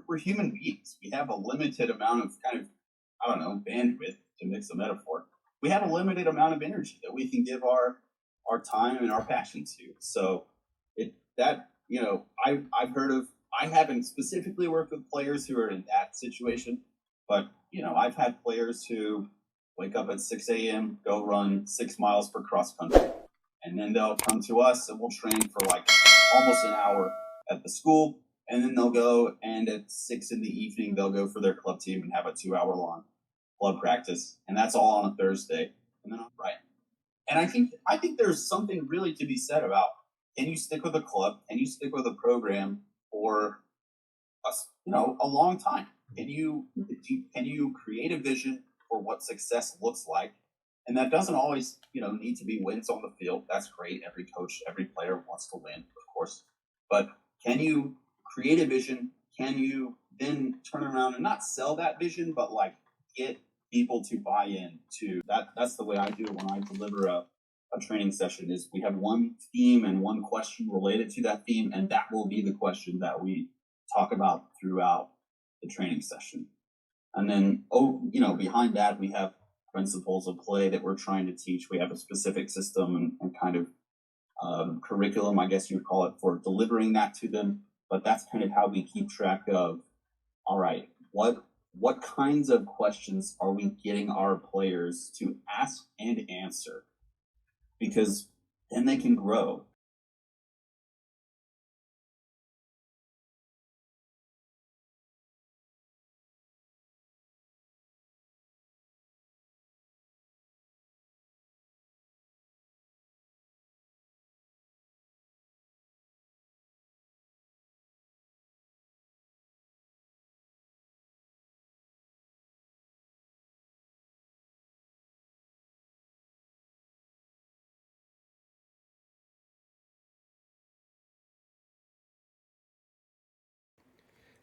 we're human beings. We have a limited amount of bandwidth, to mix a metaphor. We have a limited amount of energy that we can give our time and our passion to. So I've heard of. I haven't specifically worked with players who are in that situation, but I've had players who wake up at 6 a.m., go run 6 miles for cross country, and then they'll come to us and we'll train for like almost an hour at the school, and then they'll go and at 6 in the evening they'll go for their club team and have a 2-hour long club practice, and that's all on a Thursday, and then right. And I think there's something really to be said about, can you stick with a club? Can you stick with a program for a long time? Can you create a vision for what success looks like? And that doesn't always need to be wins on the field. That's great. Every coach, every player wants to win, of course. But can you create a vision? Can you then turn around and not sell that vision, but like get people to buy in to that? That's the way I do it when I deliver a training session. Is we have one theme and one question related to that theme, and that will be the question that we talk about throughout the training session. And then behind that we have principles of play that we're trying to teach. We have a specific system and kind of curriculum, I guess you would call it, for delivering that to them. But that's kind of how we keep track of, all right, what kinds of questions are we getting our players to ask and answer? Because then they can grow.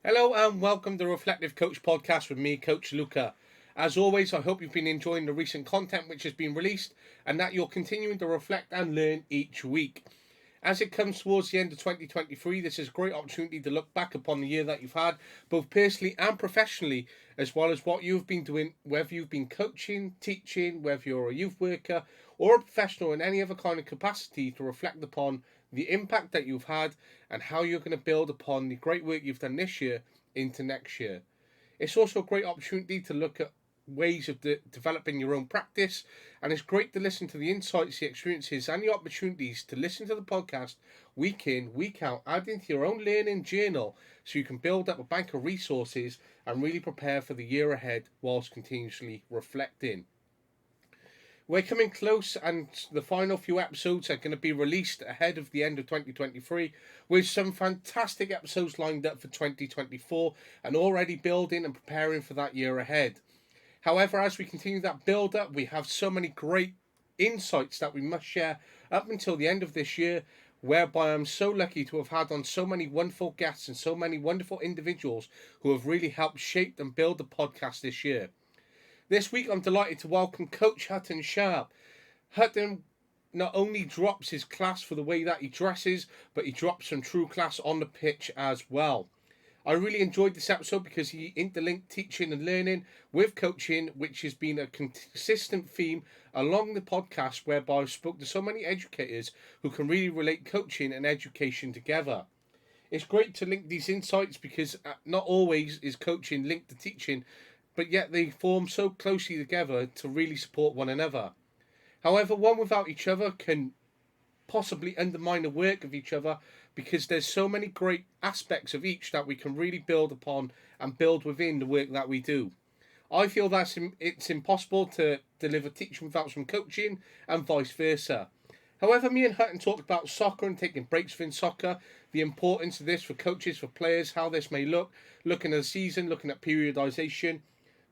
Hello and welcome to the Reflective Coach podcast with me, Coach Luca. As always, I hope you've been enjoying the recent content which has been released and that you're continuing to reflect and learn each week. As it comes towards the end of 2023, this is a great opportunity to look back upon the year that you've had, both personally and professionally, as well as what you've been doing, whether you've been coaching, teaching, whether you're a youth worker or a professional in any other kind of capacity, to reflect upon the impact that you've had and how you're going to build upon the great work you've done this year into next year. It's also a great opportunity to look at ways of developing your own practice, and it's great to listen to the insights, the experiences and the opportunities to listen to the podcast week in, week out, add into your own learning journal so you can build up a bank of resources and really prepare for the year ahead whilst continuously reflecting. We're coming close, and the final few episodes are going to be released ahead of the end of 2023, with some fantastic episodes lined up for 2024 and already building and preparing for that year ahead. However, as we continue that build up, we have so many great insights that we must share up until the end of this year, whereby I'm so lucky to have had on so many wonderful guests and so many wonderful individuals who have really helped shape and build the podcast this year. This week, I'm delighted to welcome Coach Hutton Sharp. Hutton not only drops his class for the way that he dresses, but he drops some true class on the pitch as well. I really enjoyed this episode because he interlinked teaching and learning with coaching, which has been a consistent theme along the podcast, whereby I've spoken to so many educators who can really relate coaching and education together. It's great to link these insights because not always is coaching linked to teaching, but yet they form so closely together to really support one another. However, one without each other can possibly undermine the work of each other, because there's so many great aspects of each that we can really build upon and build within the work that we do. I feel that it's impossible to deliver teaching without some coaching, and vice versa. However, me and Hutton talked about soccer and taking breaks within soccer, the importance of this for coaches, for players, how this may look, looking at the season, looking at periodisation.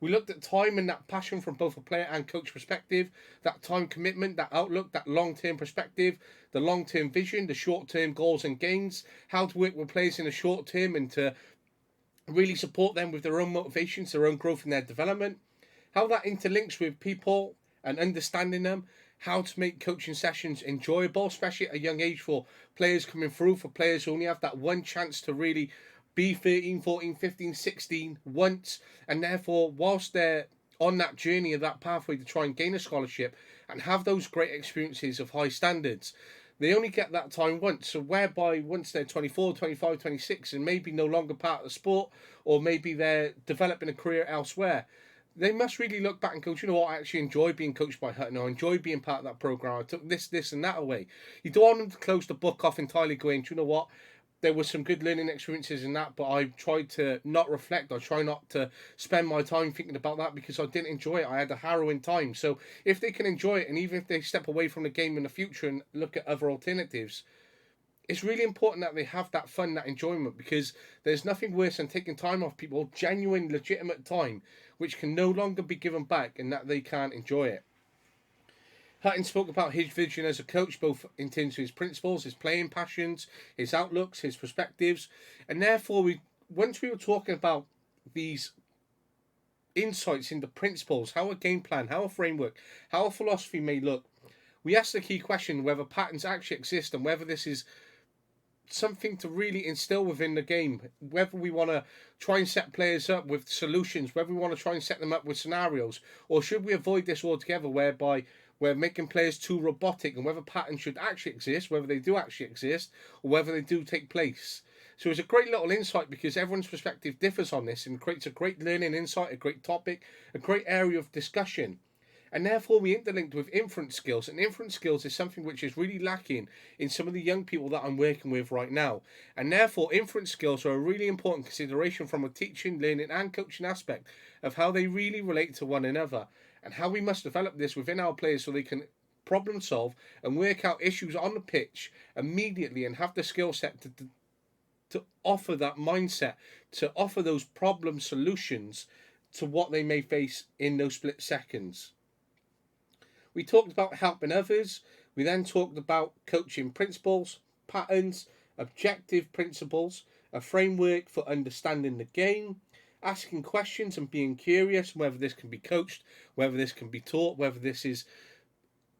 We looked at time and that passion from both a player and coach perspective, that time commitment, that outlook, that long-term perspective, the long-term vision, the short-term goals and gains, how to work with players in the short term and to really support them with their own motivations, their own growth and their development, how that interlinks with people and understanding them, how to make coaching sessions enjoyable, especially at a young age for players coming through, for players who only have that one chance to really be 13, 14, 15, 16 once, and therefore, whilst they're on that journey of that pathway to try and gain a scholarship and have those great experiences of high standards, they only get that time once. So whereby once they're 24, 25, 26 and maybe no longer part of the sport, or maybe they're developing a career elsewhere, they must really look back and go, you know what, I actually enjoy being coached by Hutton, or I enjoy being part of that program. I took this and that away. You don't want them to close the book off entirely going, you know what, there were some good learning experiences in that, but I tried to not reflect. I try not to spend my time thinking about that because I didn't enjoy it. I had a harrowing time. So if they can enjoy it, and even if they step away from the game in the future and look at other alternatives, it's really important that they have that fun, that enjoyment, because there's nothing worse than taking time off people, genuine, legitimate time, which can no longer be given back, and that they can't enjoy it. Hutton spoke about his vision as a coach, both in terms of his principles, his playing passions, his outlooks, his perspectives, and therefore, once we were talking about these insights into principles, how a game plan, how a framework, how a philosophy may look, we asked the key question whether patterns actually exist and whether this is something to really instill within the game, whether we want to try and set players up with solutions, whether we want to try and set them up with scenarios, or should we avoid this altogether, whereby we're making players too robotic, and whether patterns should actually exist, whether they do actually exist, or whether they do take place. So it's a great little insight because everyone's perspective differs on this and creates a great learning insight, a great topic, a great area of discussion. And therefore we interlinked with inference skills, and inference skills is something which is really lacking in some of the young people that I'm working with right now. And therefore inference skills are a really important consideration from a teaching, learning and coaching aspect of how they really relate to one another, and how we must develop this within our players so they can problem solve and work out issues on the pitch immediately and have the skill set to offer that mindset, to offer those problem solutions to what they may face in those split seconds. We talked about helping others. We then talked about coaching principles, patterns, objective principles, a framework for understanding the game, asking questions and being curious, whether this can be coached, whether this can be taught, whether this is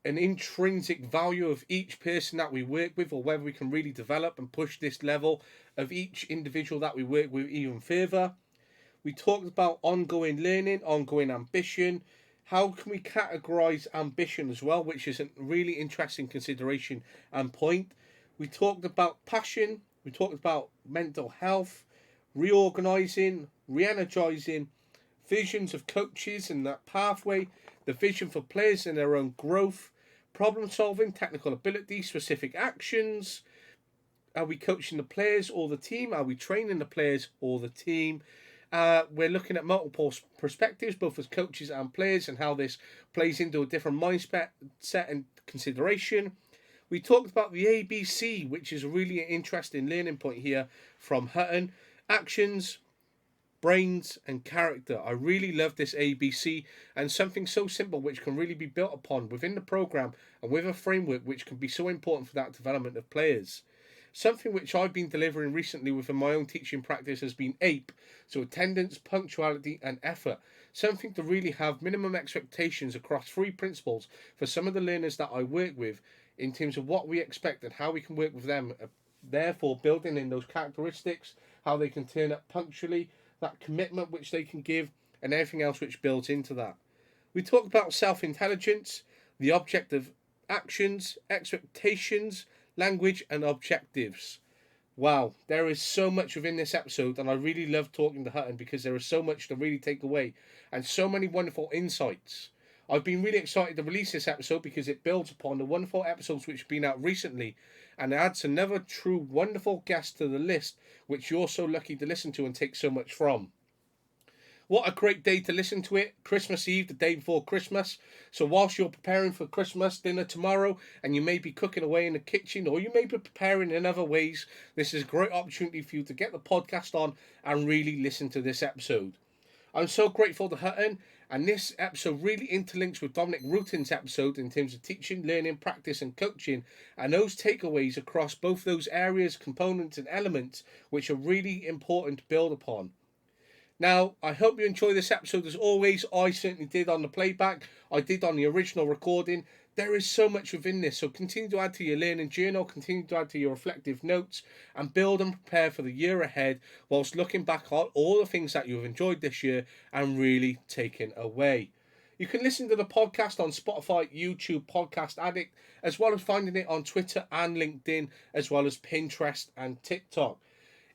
an intrinsic value of each person that we work with, or whether we can really develop and push this level of each individual that we work with even further. We talked about ongoing learning, ongoing ambition. How can we categorize ambition as well, which is a really interesting consideration and point. We talked about passion. We talked about mental health, reorganizing, re-energizing, visions of coaches and that pathway, the vision for players and their own growth, problem solving, technical ability, specific actions. Are we coaching the players or the team? Are we training the players or the team? We're looking at multiple perspectives, both as coaches and players, and how this plays into a different mindset and consideration. We talked about the ABC, which is a really interesting learning point here from Hutton. Actions, brains and character. I really love this ABC, and something so simple which can really be built upon within the program and with a framework which can be so important for that development of players. Something which I've been delivering recently within my own teaching practice has been APE, so attendance, punctuality and effort. Something to really have minimum expectations across 3 principles for some of the learners that I work with in terms of what we expect and how we can work with them, therefore building in those characteristics, how they can turn up punctually, that commitment which they can give, and everything else which builds into that. We talked about self-intelligence, the object of actions, expectations, language and objectives. Wow, there is so much within this episode, and I really love talking to Hutton because there is so much to really take away and so many wonderful insights. I've been really excited to release this episode because it builds upon the wonderful episodes which have been out recently and adds another true wonderful guest to the list which you're so lucky to listen to and take so much from. What a great day to listen to it. Christmas Eve, the day before Christmas. So whilst you're preparing for Christmas dinner tomorrow, and you may be cooking away in the kitchen, or you may be preparing in other ways, this is a great opportunity for you to get the podcast on and really listen to this episode. I'm so grateful to Hutton, and this episode really interlinks with Dominic Rutin's episode in terms of teaching, learning, practice and coaching, and those takeaways across both those areas, components and elements which are really important to build upon. Now, I hope you enjoy this episode as always. I certainly did on the playback. I did on the original recording. There is so much within this, so continue to add to your learning journal, continue to add to your reflective notes, and build and prepare for the year ahead whilst looking back on all the things that you've enjoyed this year and really taken away. You can listen to the podcast on Spotify, YouTube, Podcast Addict, as well as finding it on Twitter and LinkedIn, as well as Pinterest and TikTok.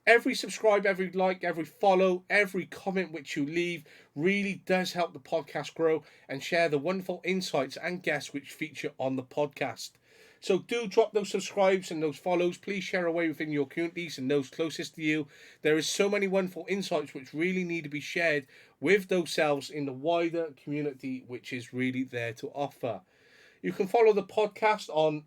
Every subscribe, every like, every follow, every comment which you leave really does help the podcast grow and share the wonderful insights and guests which feature on the podcast. So do drop those subscribes and those follows. Please share away within your communities and those closest to you. There is so many wonderful insights which really need to be shared with those selves in the wider community which is really there to offer. You can follow the podcast on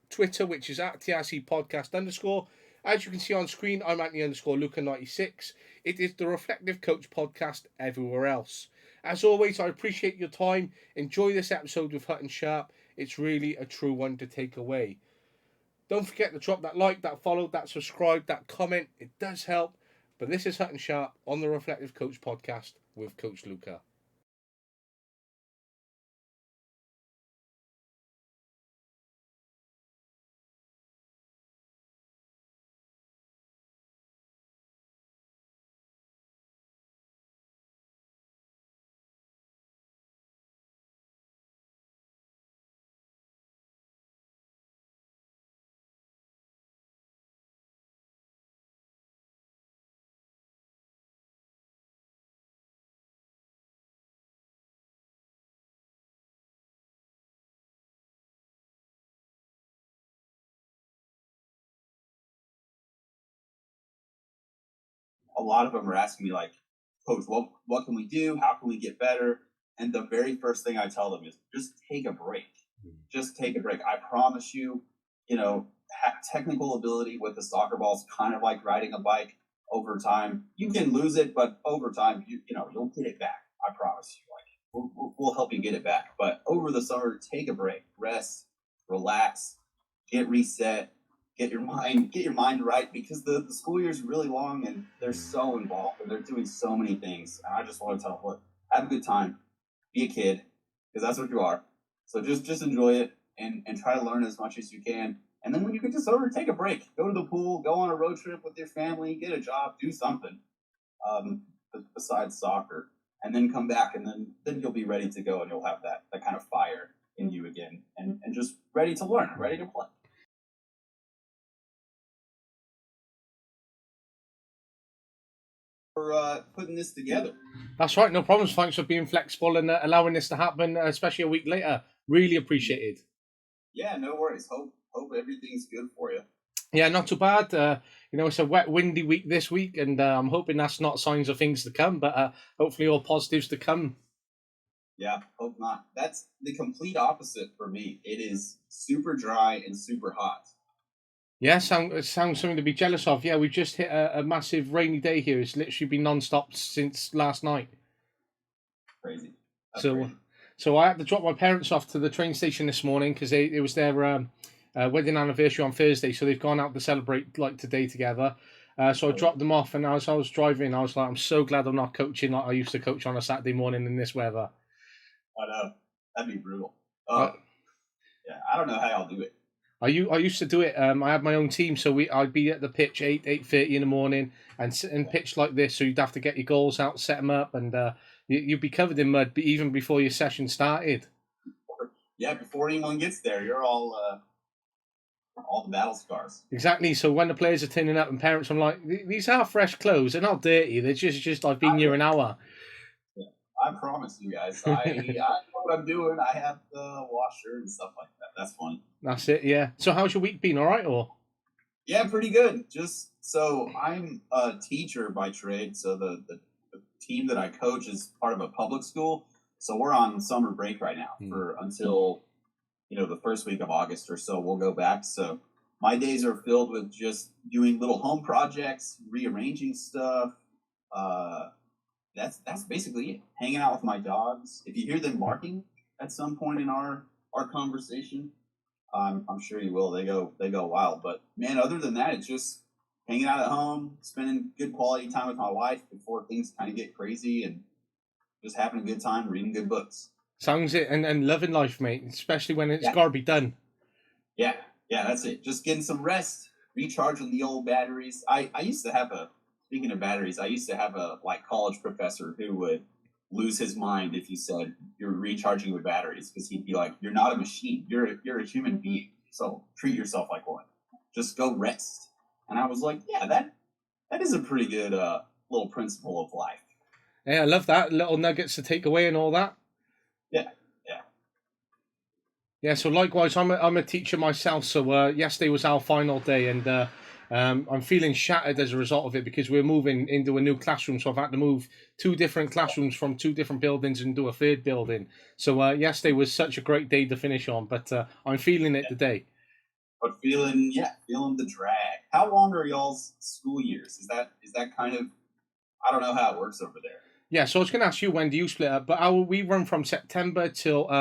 Twitter, which is at TRC Podcast_. As you can see on screen, I'm at the _Luca96. It is the Reflective Coach podcast everywhere else. As always, I appreciate your time. Enjoy this episode with Hutton Sharp. It's really a true one to take away. Don't forget to drop that like, that follow, that subscribe, that comment. It does help. But this is Hutton Sharp on the Reflective Coach podcast with Coach Luca. A lot of them are asking me like, Coach, what can we do? How can we get better? And the very first thing I tell them is just take a break. Just take a break. I promise you, technical ability with the soccer ball is kind of like riding a bike. Over time, you can lose it, but over time, you'll get it back. I promise you. Like we'll help you get it back. But over the summer, take a break, rest, relax, get reset. Get your mind right, because the school year is really long and they're so involved and they're doing so many things. And I just want to tell them, look, have a good time, be a kid, because that's what you are. So just enjoy it and try to learn as much as you can. And then when you get to summer, take a break, go to the pool, go on a road trip with your family, get a job, do something besides soccer, and then come back, and then you'll be ready to go, and you'll have that kind of fire in you again, and just ready to learn, ready to play. For putting this together. That's right, no problems. Thanks for being flexible and allowing this to happen, especially a week later. Really appreciated. Yeah, no worries. Hope everything's good for you. Yeah, not too bad. It's a wet, windy week this week, and I'm hoping that's not signs of things to come, but hopefully all positives to come. Yeah, hope not. That's the complete opposite for me. It is super dry and super hot. Yeah, it sounds something to be jealous of. Yeah, we've just hit a massive rainy day here. It's literally been non-stop since last night. Crazy. So I had to drop my parents off to the train station this morning because it was their wedding anniversary on Thursday. So they've gone out to celebrate like today together. So I dropped them off, and as I was driving, I was like, I'm so glad I'm not coaching like I used to coach on a Saturday morning in this weather. I know. That'd be brutal. Yeah, I don't know how y'all do it. I used to do it. I had my own team, so I'd be at the pitch 8:30 in the morning and pitch like this. So you'd have to get your goals out, set them up, and you'd be covered in mud even before your session started. Yeah, before anyone gets there, you're all the battle scars. Exactly. So when the players are turning up and parents, I'm like, these are fresh clothes. They're not dirty. They're just I've been here an hour. Yeah, I promise you guys. I know what I'm doing. I have the washer and stuff like that. That's fun. That's it, yeah. So how's your week been, all right, or? Yeah, pretty good. So I'm a teacher by trade, so the team that I coach is part of a public school, so we're on summer break right now until the first week of August or so. We'll go back, so my days are filled with just doing little home projects, rearranging stuff. That's basically it. Hanging out with my dogs. If you hear them barking at some point in our conversation, I'm sure you will. They go wild. But man, other than that, it's just hanging out at home, spending good quality time with my wife before things kind of get crazy, and just having a good time reading good books. Sounds it, and loving life, mate, especially when it's Yeah, got to be done. yeah, yeah. That's it. Just getting some rest, recharging the old batteries. I used to have a speaking of batteries, I used to have a like college professor who would lose his mind if you said you're recharging with batteries because he'd be like, "You're not a machine. You're a human being. So treat yourself like one. Just go rest." And I was like, "Yeah, that is a pretty good little principle of life." Yeah, I love that. Little nuggets to take away and all that. Yeah, yeah, Yeah, so likewise, I'm a teacher myself. So yesterday was our final day, and I'm feeling shattered as a result of it because we're moving into a new classroom. So I've had to move two different classrooms from two different buildings into a third building. So yesterday was such a great day to finish on, but I'm feeling it yeah. today. But feeling the drag. How long are y'all's school years? Is that kind of I don't know how it works over there. Yeah, so I was going to ask you, when do you split up? But we run from September till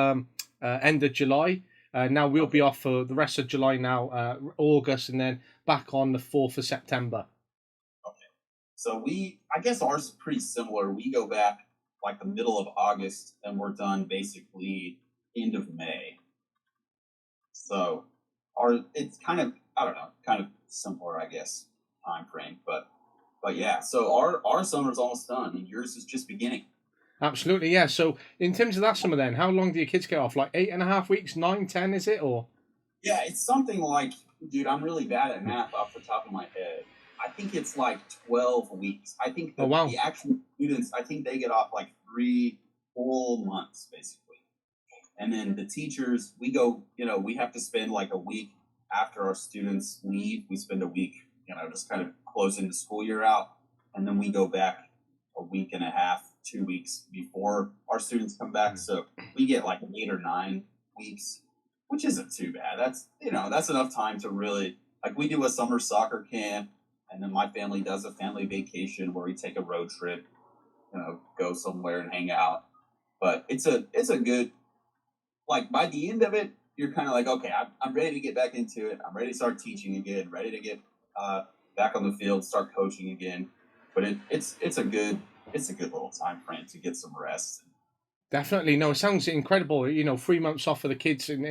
end of July. Now we'll be Okay, off for the rest of July now, August, and then back on the 4th of September. okay. So I guess ours is pretty similar. We go back like the middle of August, and we're done basically end of May. So it's kind of I don't know, kind of simpler, I guess, time frame. But yeah, so our summer's almost done, and yours is just beginning. Absolutely, yeah. So in terms of that summer then, how long do your kids get off? Like 8.5 weeks, 9, 10, is it? Or Yeah, it's something like, dude, I'm really bad at math off the top of my head. I think it's like 12 weeks. I think oh the wow. actual students, I think they get off like 3 full months, basically. And then the teachers, we have to spend like a week after our students leave. We spend a week, just kind of closing the school year out. And then we go back a week and a half, 2 weeks before our students come back. So we get like 8 or 9 weeks, which isn't too bad. That's enough time to really, like, we do a summer soccer camp. And then my family does a family vacation where we take a road trip, go somewhere and hang out. But it's a good, like, by the end of it, you're kind of like, okay, I'm ready to get back into it. I'm ready to start teaching again, ready to get uh, back on the field, start coaching again. But it's a good little time frame to get some rest. Definitely. No, it sounds incredible. 3 months off for the kids and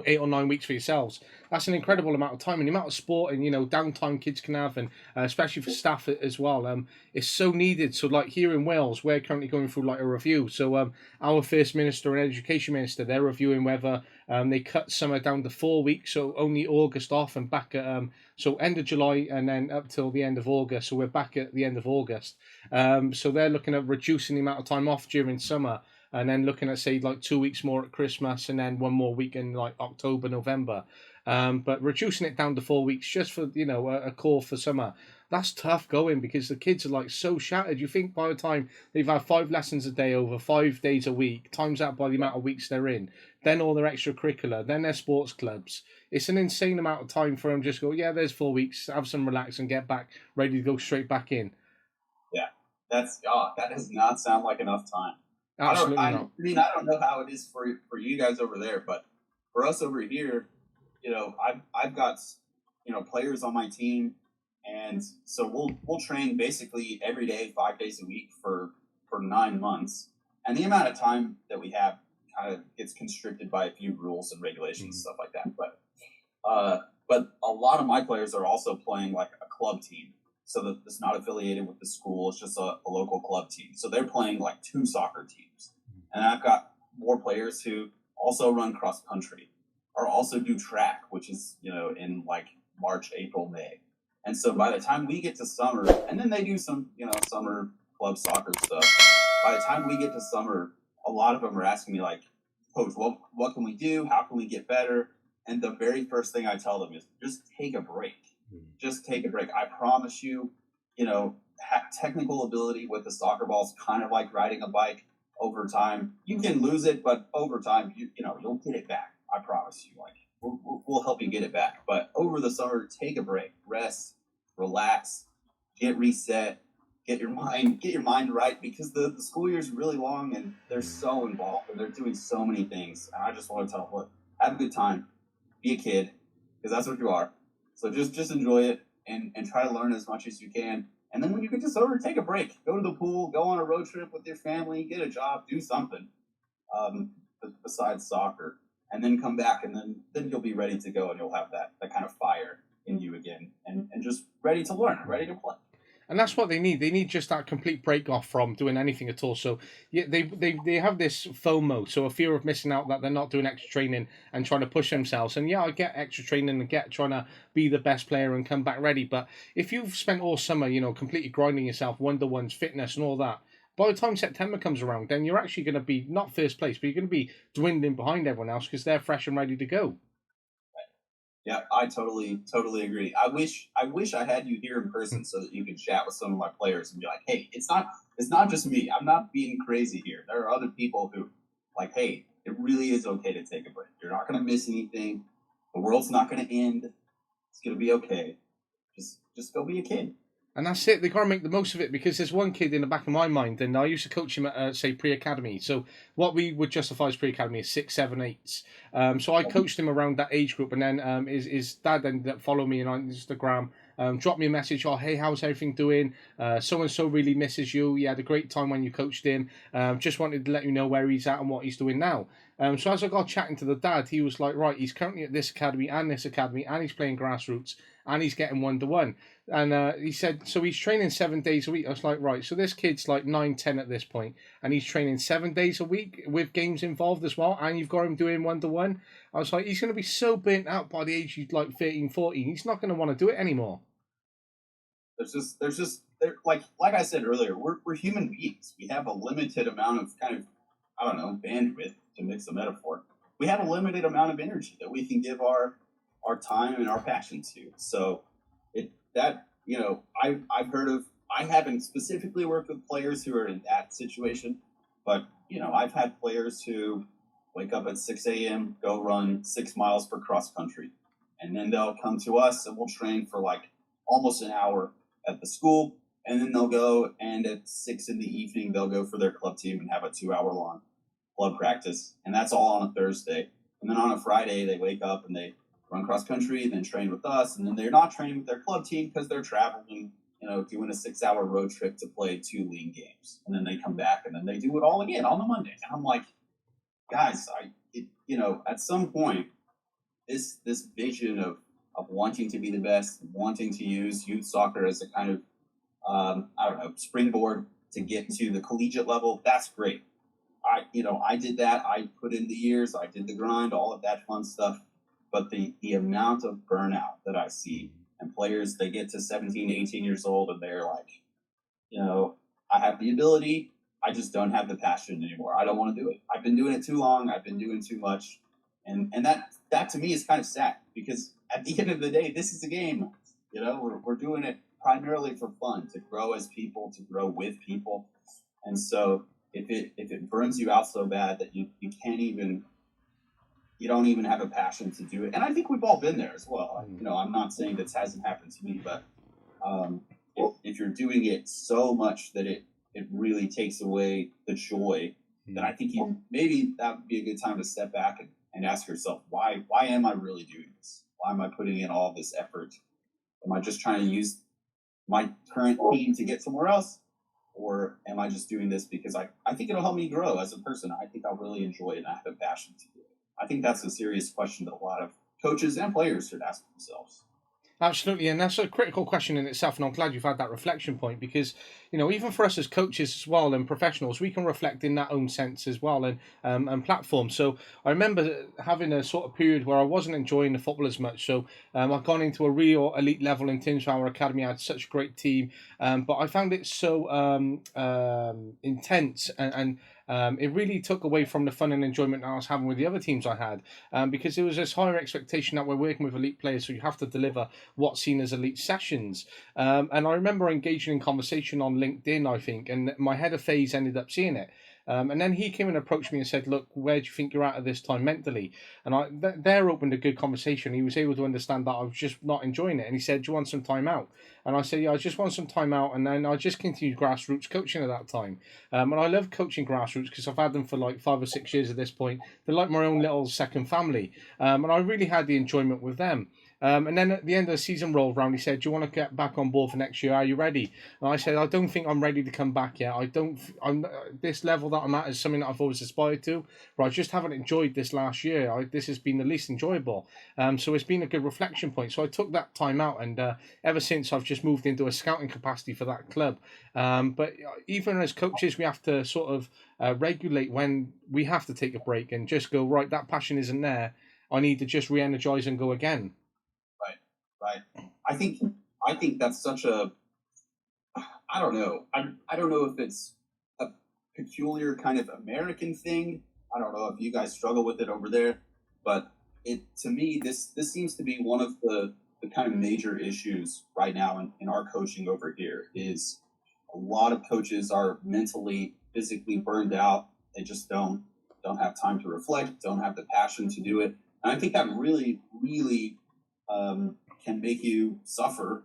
8 or 9 weeks for yourselves. That's an Yeah, incredible amount of time and the amount of sport and, downtime kids can have, and especially for staff as well. It's so needed. So like here in Wales, we're currently going through like a review. So our First Minister and Education Minister, they're reviewing whether they cut summer down to 4 weeks. So only August off and back at, so end of July and then up till the end of August. So we're back at the end of August. So they're looking at reducing the amount of time off during summer, and then looking at say like 2 weeks more at Christmas, and then one more week in like October, November. But reducing it down to 4 weeks just for a call for summer. That's tough going because the kids are like so shattered. You think by the time they've had 5 lessons a day over 5 days a week, times that by the yeah, amount of weeks they're in, then all their extracurricular, then their sports clubs. It's an insane amount of time for them. Just go, yeah, there's 4 weeks, have some relax and get back ready to go straight back in. yeah. That does not sound like enough time. I don't. Absolutely I not. mean, I don't know how it is for you guys over there, but for us over here, I've got players on my team, and so we'll train basically every day, 5 days a week for 9 months, and the amount of time that we have kind of gets constricted by a few rules and regulations, Mm. stuff like that. But a lot of my players are also playing like a club team, so that it's not affiliated with the school. It's just a local club team. So they're playing like two soccer teams, and I've got more players who also run cross country or also do track, which is in like March, April, May. And so by the time we get to summer, and then they do some summer club soccer stuff. By the time we get to summer, a lot of them are asking me like, "Coach, what can we do? How can we get better?" And the very first thing I tell them is just take a break. Just take a break. I promise you, technical ability with the soccer ball is kind of like riding a bike. Over time, you can lose it, but over time, you'll get it back. I promise you. Like we'll help you get it back. But over the summer, take a break, rest, relax, get reset, get your mind right, because the school year is really long and they're so involved and they're doing so many things. And I just want to tell them, look, have a good time, be a kid, because that's what you are. So just enjoy it and try to learn as much as you can. And then when you get to summer, take a break. Go to the pool, go on a road trip with your family, get a job, do something. besides soccer, and then come back, and then you'll be ready to go, and you'll have that kind of fire in you again, and just ready to learn, ready to play. And that's what they need. They need just that complete break off from doing anything at all. So yeah, they have this FOMO, so a fear of missing out, that they're not doing extra training and trying to push themselves. And yeah, I get extra training and get trying to be the best player and come back ready. But if you've spent all summer, completely grinding yourself, Wonder-Ones, fitness and all that, by the time September comes around, then you're actually going to be not first place, but you're going to be dwindling behind everyone else because they're fresh and ready to go. Yeah, I totally agree. I wish I had you here in person so that you could chat with some of my players and be like, hey, it's not just me. I'm not being crazy here. There are other people who like, hey, it really is okay to take a break. You're not gonna miss anything. The world's not gonna end. It's gonna be okay. Just go be a kid. And that's it. They got to make the most of it, because there's one kid in the back of my mind, and I used to coach him at, say, pre-academy. So what we would justify as pre-academy is 6, 7, 8s. So I coached him around that age group, and then his dad ended up following me on Instagram, dropped me a message, oh, hey, how's everything doing? So-and-so really misses you. He had a great time when you coached him. Just wanted to let you know where he's at and what he's doing now. So as I got chatting to the dad, he was like, right, he's currently at this academy, and he's playing grassroots, and he's getting 1-to-1. And he said, so he's training 7 days a week. I was like, right, so this kid's like 9, 10 at this point, and he's training 7 days a week with games involved as well, and you've got him doing 1-to-1. I was like, he's going to be so burnt out by the age he's like 13, 14. He's not going to want to do it anymore. Like I said earlier, we're human beings. We have a limited amount of kind of, I don't know, bandwidth, to mix a metaphor. We have a limited amount of energy that we can give our time and our passion to. So I've heard of, I haven't specifically worked with players who are in that situation, but I've had players who wake up at 6 a.m., go run 6 miles for cross country, and then they'll come to us and we'll train for like almost an hour at the school, and then they'll go, and at 6 in the evening they'll go for their club team and have a 2-hour long club practice, and that's all on a Thursday. And then on a Friday they wake up and they run cross country, then train with us, and then they're not training with their club team because they're traveling, doing a 6-hour road trip to play 2 league games, and then they come back and then they do it all again on the Monday. And I'm like, guys, at some point, this vision of wanting to be the best, wanting to use youth soccer as a kind of springboard to get to the collegiate level, that's great. I did that. I put in the years. I did the grind, all of that fun stuff. But the amount of burnout that I see, and players, they get to 17, 18 years old and they're like, I have the ability, I just don't have the passion anymore. I don't want to do it. I've been doing it too long. I've been doing too much. And that to me is kind of sad, because at the end of the day, this is a game. We're doing it primarily for fun, to grow as people, to grow with people. And so if it burns you out so bad that you don't even have a passion to do it. And I think we've all been there as well. I'm not saying this hasn't happened to me, but if you're doing it so much that it really takes away the joy, then I think maybe that would be a good time to step back and ask yourself, why am I really doing this? Why am I putting in all this effort? Am I just trying to use my current team to get somewhere else? Or am I just doing this because I think it'll help me grow as a person? I think I'll really enjoy it and I have a passion to do it. I think that's a serious question that a lot of coaches and players should ask themselves. Absolutely, and that's a critical question in itself, and I'm glad you've had that reflection point, because even for us as coaches as well and professionals, we can reflect in that own sense as well, and platform. So I remember having a sort of period where I wasn't enjoying the football as much, so I've gone into a real elite level in terms of our academy. I had such a great team, but I found it so intense, and it really took away from the fun and enjoyment I was having with the other teams I had, because there was this higher expectation that we're working with elite players, so you have to deliver what's seen as elite sessions. And I remember engaging in conversation on LinkedIn, I think, and my head of phase ended up seeing it. And then he came and approached me and said, look, where do you think you're at this time mentally? And there opened a good conversation. He was able to understand that I was just not enjoying it. And he said, do you want some time out? And I said, yeah, I just want some time out. And then I just continued grassroots coaching at that time. And I love coaching grassroots because I've had them for like 5 or 6 years at this point. They're like my own little second family. And I really had the enjoyment with them. And then at the end of the season rolled around, he said, "Do you want to get back on board for next year? Are you ready?" And I said, "I don't think I'm ready to come back yet. I'm this level that I'm at is something that I've always aspired to, but I just haven't enjoyed this last year. This has been the least enjoyable. So it's been a good reflection point. So I took that time out, and ever since I've just moved into a scouting capacity for that club. But even as coaches, we have to sort of regulate when we have to take a break and just go, right, that passion isn't there. I need to just re-energize and go again." Right, right. I think that's such a, I don't know. I don't know if it's a peculiar kind of American thing. I don't know if you guys struggle with it over there, but it to me this seems to be one of the kind of major issues right now in our coaching over here is a lot of coaches are mentally, physically burned out. They just don't have time to reflect, don't have the passion to do it. And I think that really, really can make you suffer.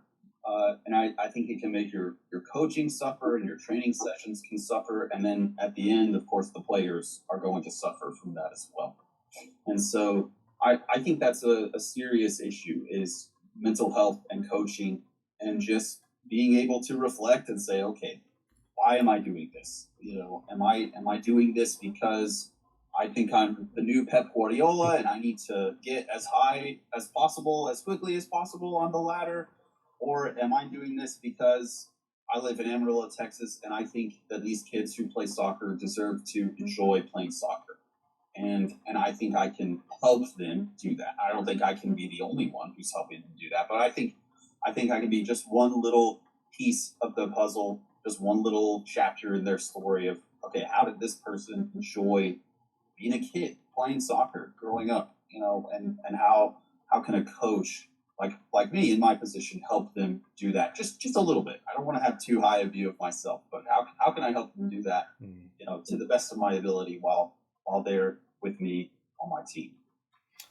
And I think it can make your coaching suffer and your training sessions can suffer. And then at the end, of course, the players are going to suffer from that as well. And so I think that's a serious issue is mental health and coaching and just being able to reflect and say, okay, why am I doing this? Am I doing this because I think I'm the new Pep Guardiola and I need to get as high as possible, as quickly as possible on the ladder? Or am I doing this because I live in Amarillo, Texas, and I think that these kids who play soccer deserve to enjoy playing soccer? And I think I can help them do that. I don't think I can be the only one who's helping them do that, but I think I can be just one little piece of the puzzle, just one little chapter in their story of, okay, how did this person enjoy being a kid playing soccer growing up, and how can a coach like me in my position help them do that just a little bit. I don't want to have too high a view of myself, but how can I help them do that, to the best of my ability while they're with me on my team.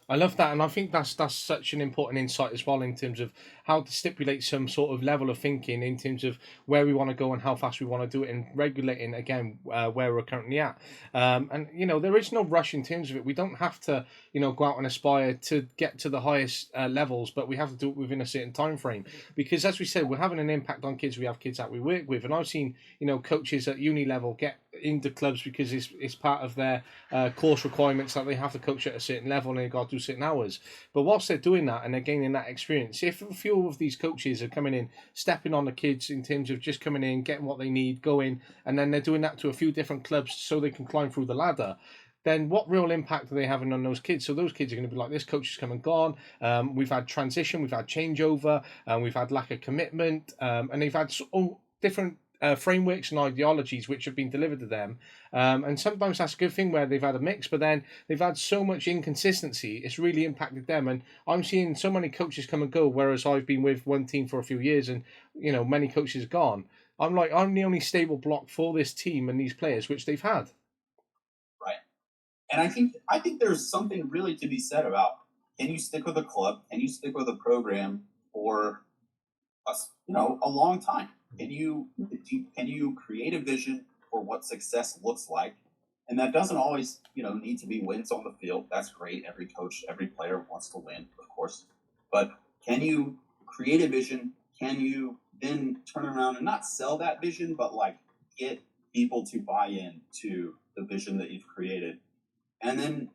I love that, and I think that's such an important insight as well in terms of how to stipulate some sort of level of thinking in terms of where we want to go and how fast we want to do it, and regulating again where we're currently at. And there is no rush in terms of it. We don't have to go out and aspire to get to the highest levels, but we have to do it within a certain time frame because, as we said, we're having an impact on kids. We have kids that we work with, and I've seen coaches at uni level get into clubs because it's part of their course requirements that they have to coach at a certain level and they've got to do certain hours. But whilst they're doing that and they're gaining that experience, if a few of these coaches are coming in, stepping on the kids in terms of just coming in, getting what they need, going, and then they're doing that to a few different clubs so they can climb through the ladder, then what real impact are they having on those kids? So those kids are going to be like, this coach has come and gone. We've had transition, we've had changeover, we've had lack of commitment, and they've had all different frameworks and ideologies which have been delivered to them, and sometimes that's a good thing where they've had a mix, but then they've had so much inconsistency it's really impacted them. And I'm seeing so many coaches come and go, whereas I've been with one team for a few years and many coaches gone. I'm the only stable block for this team and these players which they've had. Right. And I think there's something really to be said about, can you stick with a club, can you stick with a program for a long time? Can you create a vision for what success looks like? And that doesn't always need to be wins on the field. That's great. Every coach, every player wants to win, of course. But can you create a vision? Can you then turn around and not sell that vision, but get people to buy in to the vision that you've created? And then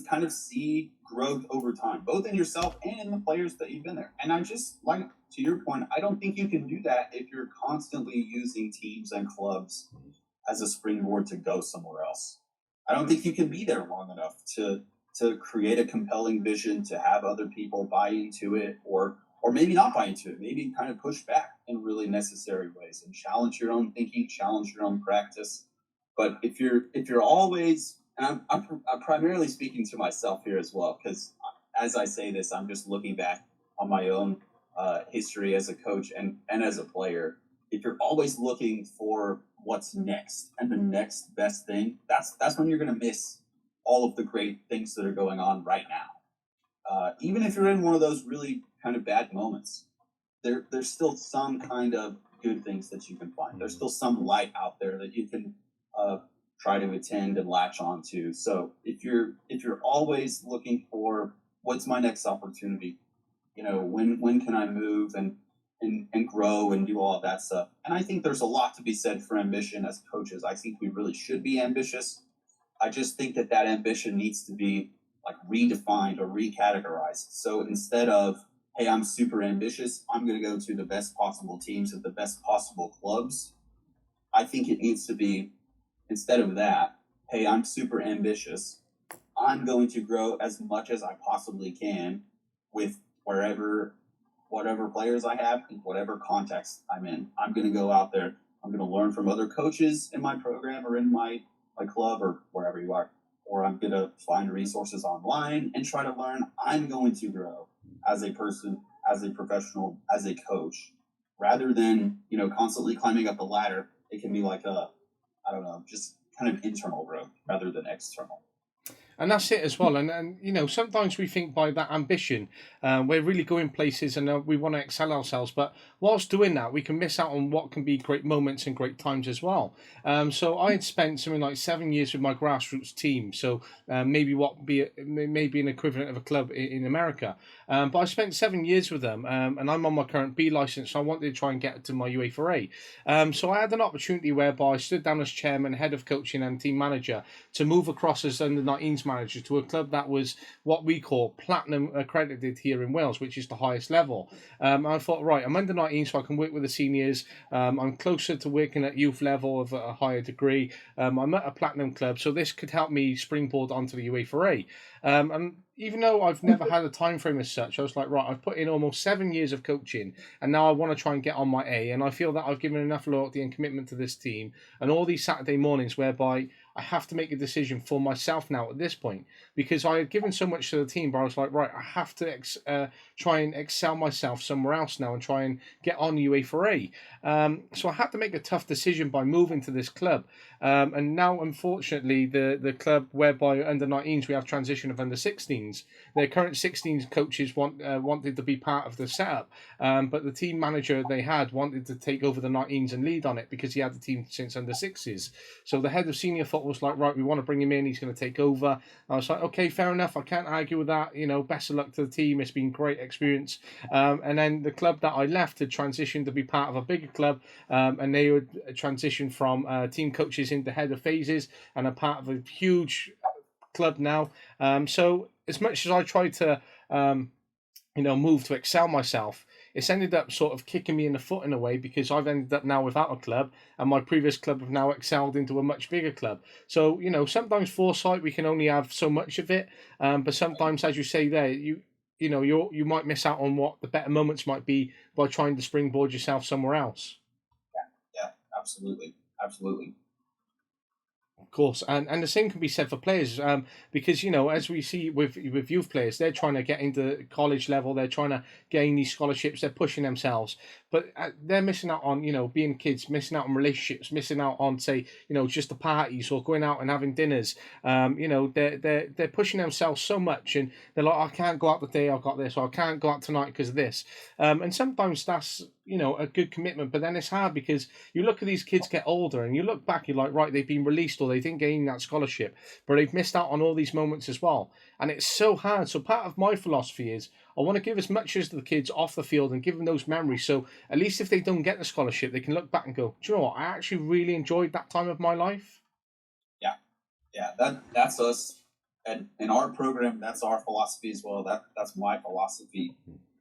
kind of see growth over time, both in yourself and in the players that you've been there. And I just to your point, I don't think you can do that if you're constantly using teams and clubs as a springboard to go somewhere else. I don't think you can be there long enough to create a compelling vision, to have other people buy into it, or maybe not buy into it, maybe kind of push back in really necessary ways and challenge your own thinking, challenge your own practice. But if you're always, and I'm primarily speaking to myself here as well, because as I say this, I'm just looking back on my own history as a coach and as a player. If you're always looking for what's next and the next best thing, that's when you're going to miss all of the great things that are going on right now. Even if you're in one of those really kind of bad moments, there's still some kind of good things that you can find. There's still some light out there that you can try to attend and latch on to. So if you're always looking for what's my next opportunity, when can I move and grow and do all of that stuff. And I think there's a lot to be said for ambition as coaches. I think we really should be ambitious. I just think that ambition needs to be like redefined or recategorized. So instead of, hey, I'm super ambitious, I'm going to go to the best possible teams at the best possible clubs, I think it needs to be, instead of that, hey, I'm super ambitious, I'm going to grow as much as I possibly can with whatever players I have in whatever context I'm in. I'm going to go out there. I'm going to learn from other coaches in my program or in my club or wherever you are. Or I'm going to find resources online and try to learn. I'm going to grow as a person, as a professional, as a coach, rather than, constantly climbing up the ladder. It can be like just kind of internal growth rather than external. And that's it as well. And sometimes we think by that ambition, we're really going places and we want to excel ourselves. But whilst doing that, we can miss out on what can be great moments and great times as well. So I had spent something like 7 years with my grassroots team. So maybe maybe an equivalent of a club in America. But I spent 7 years with them, and I'm on my current B license. So I wanted to try and get to my UEFA A. So I had an opportunity whereby I stood down as chairman, head of coaching, and team manager to move across as under 19s manager to a club that was what we call platinum accredited here in Wales, which is the highest level. I thought, right, I'm under 19, so I can work with the seniors. I'm closer to working at youth level of a higher degree. I'm at a platinum club, so this could help me springboard onto the UEFA A. And even though I've never had a time frame as such, I was like, right, I've put in almost 7 years of coaching, and now I want to try and get on my A. And I feel that I've given enough loyalty and commitment to this team, and all these Saturday mornings whereby I have to make a decision for myself now at this point, because I had given so much to the team, but I was like, right, I have to try and excel myself somewhere else now and try and get on UEFA A. So I had to make a tough decision by moving to this club. And now, unfortunately, the club whereby under 19s we have transition of under 16s. Their current 16s coaches wanted to be part of the setup, but the team manager they had wanted to take over the 19s and lead on it because he had the team since under 6s. So the head of senior football was like, right, we want to bring him in. He's going to take over. I was like, okay, fair enough. I can't argue with that. Best of luck to the team. It's been great experience. And then the club that I left had transitioned to be part of a bigger club, and they would transition from team coaches into head of phases and a part of a huge club now. So as much as I tried to, move to excel myself, it's ended up sort of kicking me in the foot in a way because I've ended up now without a club, and my previous club have now excelled into a much bigger club. So, sometimes foresight, we can only have so much of it. But sometimes, as you say there, you might miss out on what the better moments might be by trying to springboard yourself somewhere else. Yeah, absolutely. Absolutely. Of course, and the same can be said for players, because as we see with youth players, they're trying to get into college level, they're trying to gain these scholarships, they're pushing themselves, but they're missing out on being kids, missing out on relationships, missing out on say just the parties or going out and having dinners. They're pushing themselves so much, and they're like, I can't go out today, I've got this, or I can't go out tonight because of this, and sometimes that's a good commitment, but then it's hard because you look at these kids get older and you look back, you're like, right, they've been released or they didn't gain that scholarship, but they've missed out on all these moments as well. And it's so hard. So part of my philosophy is I want to give as much as the kids off the field and give them those memories. So at least if they don't get the scholarship, they can look back and go, do you know what? I actually really enjoyed that time of my life. Yeah, that's us. And in our program, that's our philosophy as well. That's my philosophy,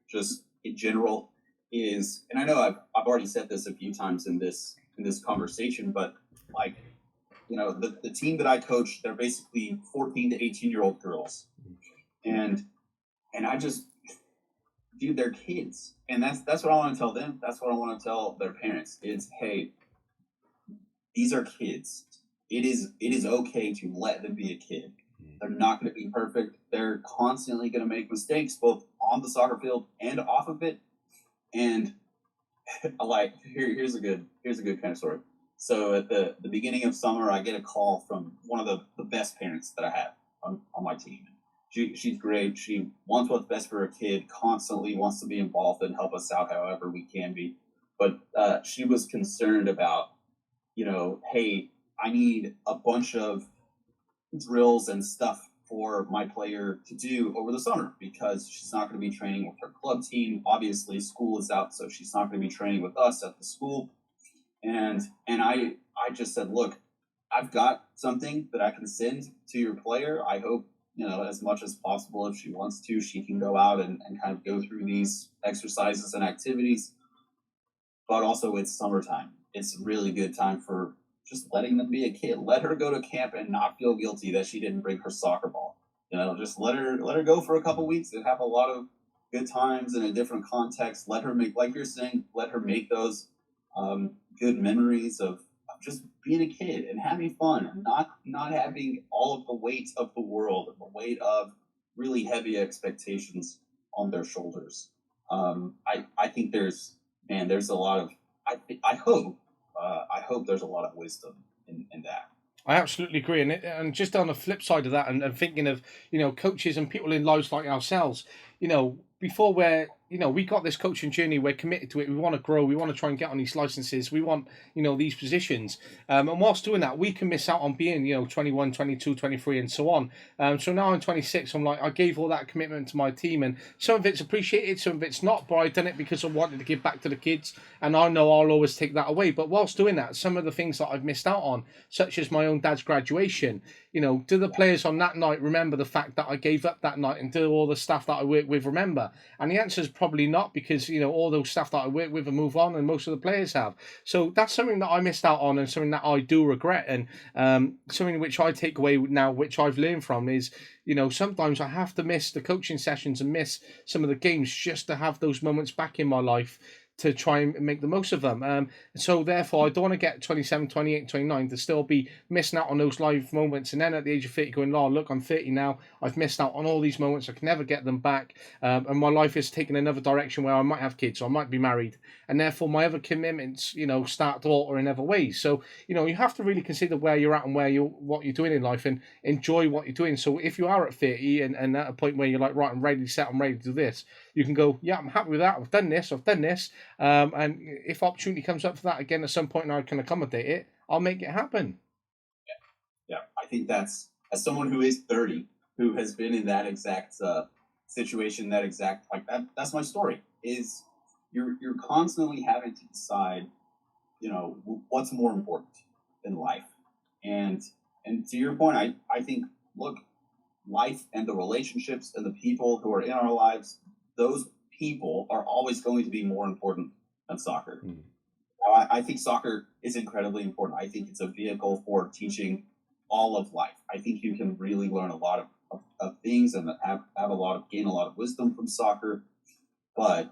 just in general. Is, and I know I've already said this a few times in this conversation, but like, the team that I coach, they're basically 14 to 18-year-old girls, and I just, dude, they're kids, and that's what I want to tell them. That's what I want to tell their parents. Is, hey, these are kids. It is okay to let them be a kid. They're not going to be perfect. They're constantly going to make mistakes, both on the soccer field and off of it. And like, here's a good kind of story. So at the beginning of summer, I get a call from one of the best parents that I have on my team. She's great. She wants what's best for her kid, constantly wants to be involved and help us out however we can be. But she was concerned about, hey, I need a bunch of drills and stuff for my player to do over the summer, because she's not going to be training with her club team. Obviously, school is out, so she's not going to be training with us at the school. And I just said, look, I've got something that I can send to your player. I hope, as much as possible, if she wants to, she can go out and kind of go through these exercises and activities. But also, it's summertime. It's a really good time for just letting them be a kid. Let her go to camp and not feel guilty that she didn't bring her soccer ball. Just let her go for a couple weeks and have a lot of good times in a different context. Let her make, like you're saying, let her make those good memories of just being a kid and having fun, and not having all of the weight of the world and the weight of really heavy expectations on their shoulders. I think there's a lot of, I hope there's a lot of wisdom in that. I absolutely agree, and just on the flip side of that, and thinking of coaches and people in lives like ourselves, before we got this coaching journey, we're committed to it. We want to grow. We want to try and get on these licenses. We want these positions, and whilst doing that, we can miss out on being 21, 22, 23, and so on. So now I'm 26. I'm like, I gave all that commitment to my team, and some of it's appreciated, some of it's not. But I done it because I wanted to give back to the kids, and I know I'll always take that away. But whilst doing that, some of the things that I've missed out on, such as my own dad's graduation, do the players on that night remember the fact that I gave up that night, and do all the staff that I work with remember? And the answer is probably not, because all those staff that I work with have moved on, and most of the players have. So that's something that I missed out on, and something that I do regret, and something which I take away now, which I've learned from, is sometimes I have to miss the coaching sessions and miss some of the games just to have those moments back in my life, to try and make the most of them. So therefore, I don't want to get 27, 28, 29 to still be missing out on those live moments, and then at the age of 30 going, oh, look, I'm 30 now, I've missed out on all these moments, I can never get them back, and my life is taking another direction where I might have kids, or I might be married, and therefore my other commitments, start to alter in other ways. So, you have to really consider where you're at and what you're doing in life, and enjoy what you're doing. So if you are at 30 and at a point where you're like, right, I'm ready to set, I'm ready to do this, you can go, yeah, I'm happy with that, I've done this, and if opportunity comes up for that again at some point and I can accommodate it, I'll make it happen. Yeah. I think that's, as someone who is 30, who has been in that exact situation, that's my story, is you're constantly having to decide, what's more important in life. And to your point, I think, look, life and the relationships and the people who are in our lives, those people are always going to be more important than soccer. Mm. Now, I think soccer is incredibly important. I think it's a vehicle for teaching all of life. I think you can really learn a lot of things, and gain a lot of wisdom from soccer. But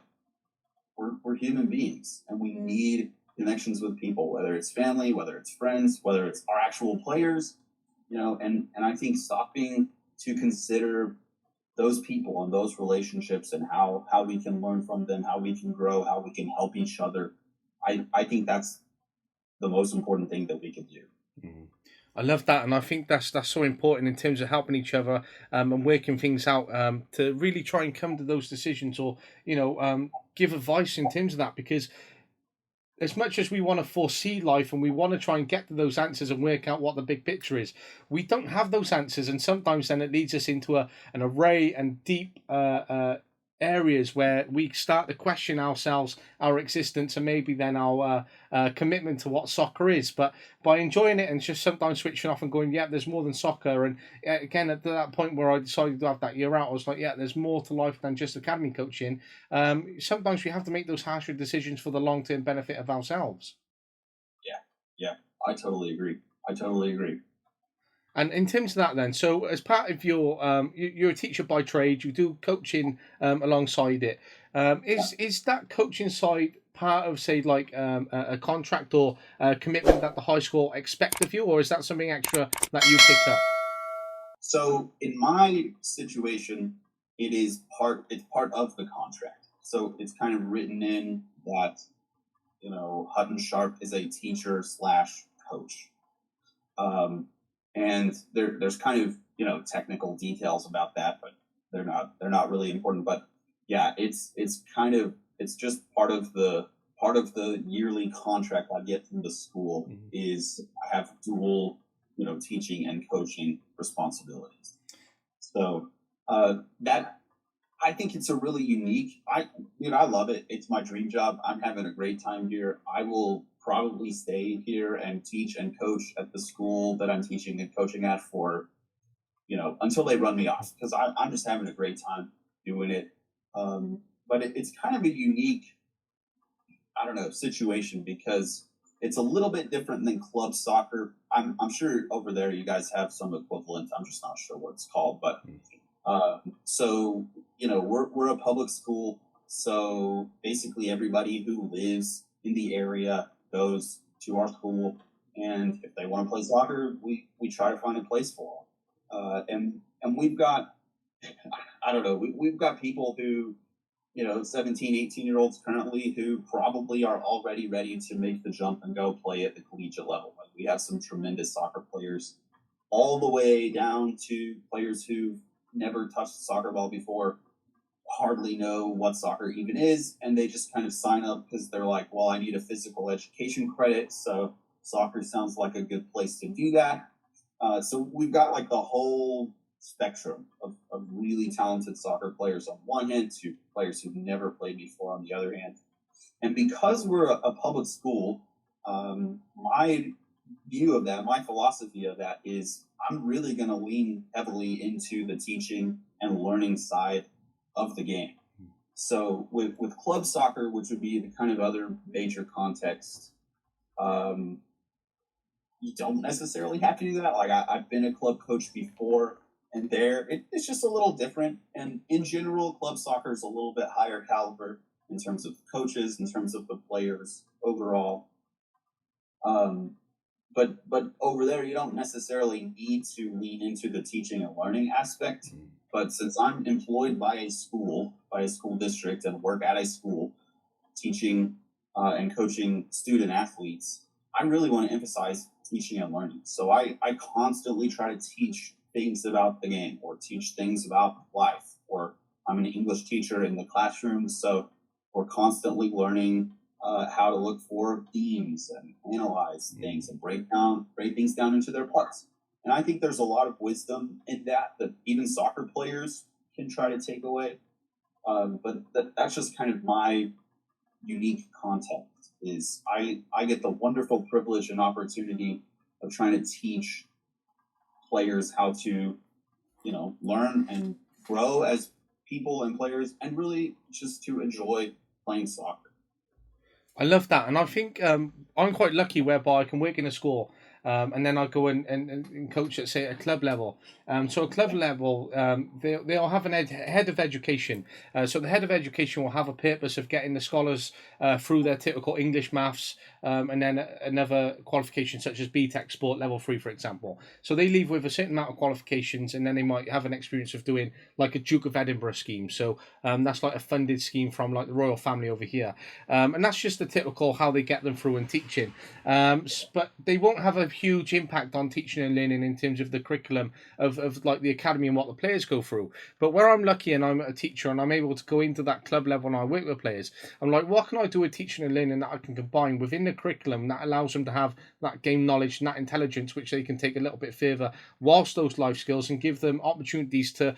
we're human beings, and we need connections with people, whether it's family, whether it's friends, whether it's our actual players, and I think stopping to consider those people and those relationships, and how we can learn from them, how we can grow, how we can help each other, I think that's the most important thing that we can do. Mm. I love that, and I think that's so important in terms of helping each other, and working things out, to really try and come to those decisions, or give advice in terms of that, because as much as we want to foresee life and we want to try and get to those answers and work out what the big picture is, we don't have those answers, and sometimes then it leads us into an array and deep areas where we start to question ourselves, our existence, and maybe then our commitment to what soccer is. But by enjoying it and just sometimes switching off and going, yeah, there's more than soccer. And again, at that point where I decided to have that year out, I was like, yeah, there's more to life than just academy coaching. Sometimes we have to make those harsher decisions for the long-term benefit of ourselves. Yeah, I totally agree. And in terms of that then, so as part of your, you're a teacher by trade, you do coaching alongside it. Is that coaching side part of, say, like a contract or a commitment that the high school expect of you, or is that something extra that you pick up? So in my situation, it's part of the contract. So it's kind of written in that, Hutton Sharp is a teacher / coach. And there's kind of, technical details about that, but they're not really important. But yeah, it's just part of the yearly contract I get from the school. Mm-hmm. Is I have dual, teaching and coaching responsibilities. So that I think it's a really unique. I love it. It's my dream job. I'm having a great time here. I will probably stay here and teach and coach at the school that I'm teaching and coaching at for until they run me off, because I'm just having a great time doing it. But it's kind of a unique, I don't know, situation, because it's a little bit different than club soccer. I'm sure over there you guys have some equivalent. I'm just not sure what it's called, but so we're a public school, so basically everybody who lives in the area goes to our school, and if they want to play soccer, we try to find a place for them. And we've got, I don't know, we've got people who 17, 18-year-olds currently who probably are already ready to make the jump and go play at the collegiate level. Like, we have some tremendous soccer players, all the way down to players who've never touched a soccer ball before, hardly know what soccer even is, and they just kind of sign up because they're like, well, I need a physical education credit, so soccer sounds like a good place to do that. So we've got like the whole spectrum of really talented soccer players on one hand to players who've never played before on the other hand. And because we're a public school, my view of that, my philosophy of that is I'm really going to lean heavily into the teaching and learning side of the game. So with club soccer, which would be the kind of other major context, you don't necessarily have to do that. Like, I've been a club coach before, and it's just a little different. And in general, club soccer is a little bit higher caliber in terms of coaches, in terms of the players overall. But over there, you don't necessarily need to lean into the teaching and learning aspect. But since I'm employed by a school district, and work at a school teaching and coaching student athletes, I really want to emphasize teaching and learning. So I constantly try to teach things about the game, or teach things about life, or I'm an English teacher in the classroom, so we're constantly learning how to look for themes and analyze things and break things down into their parts. And I think there's a lot of wisdom in that even soccer players can try to take away. But that's just kind of my unique context. Is I get the wonderful privilege and opportunity of trying to teach players how to, learn and grow as people and players, and really just to enjoy playing soccer. I love that, and I think I'm quite lucky whereby I can work in a school, and then I go and coach at, say, a club level. So at club level, they'll have head of education. So the head of education will have a purpose of getting the scholars through their typical English, maths, and then another qualification such as BTEC Sport Level 3, for example. So they leave with a certain amount of qualifications, and then they might have an experience of doing like a Duke of Edinburgh scheme. So that's like a funded scheme from like the royal family over here. And that's just the typical how they get them through in teaching. But they won't have a huge impact on teaching and learning in terms of the curriculum of like the academy and what the players go through. But where I'm lucky and I'm a teacher and I'm able to go into that club level and I work with players, I'm like, what can I do with teaching and learning that I can combine within the curriculum that allows them to have that game knowledge and that intelligence, which they can take a little bit further whilst those life skills, and give them opportunities to,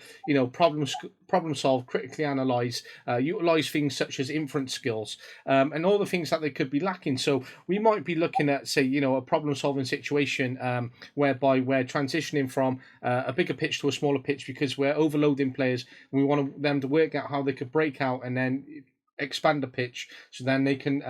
problem solve, critically analyze, utilize things such as inference skills, and all the things that they could be lacking. So we might be looking at, say, a problem solving situation whereby we're transitioning from a bigger pitch to a smaller pitch because we're overloading players, and we want them to work out how they could break out and then expand the pitch so then they can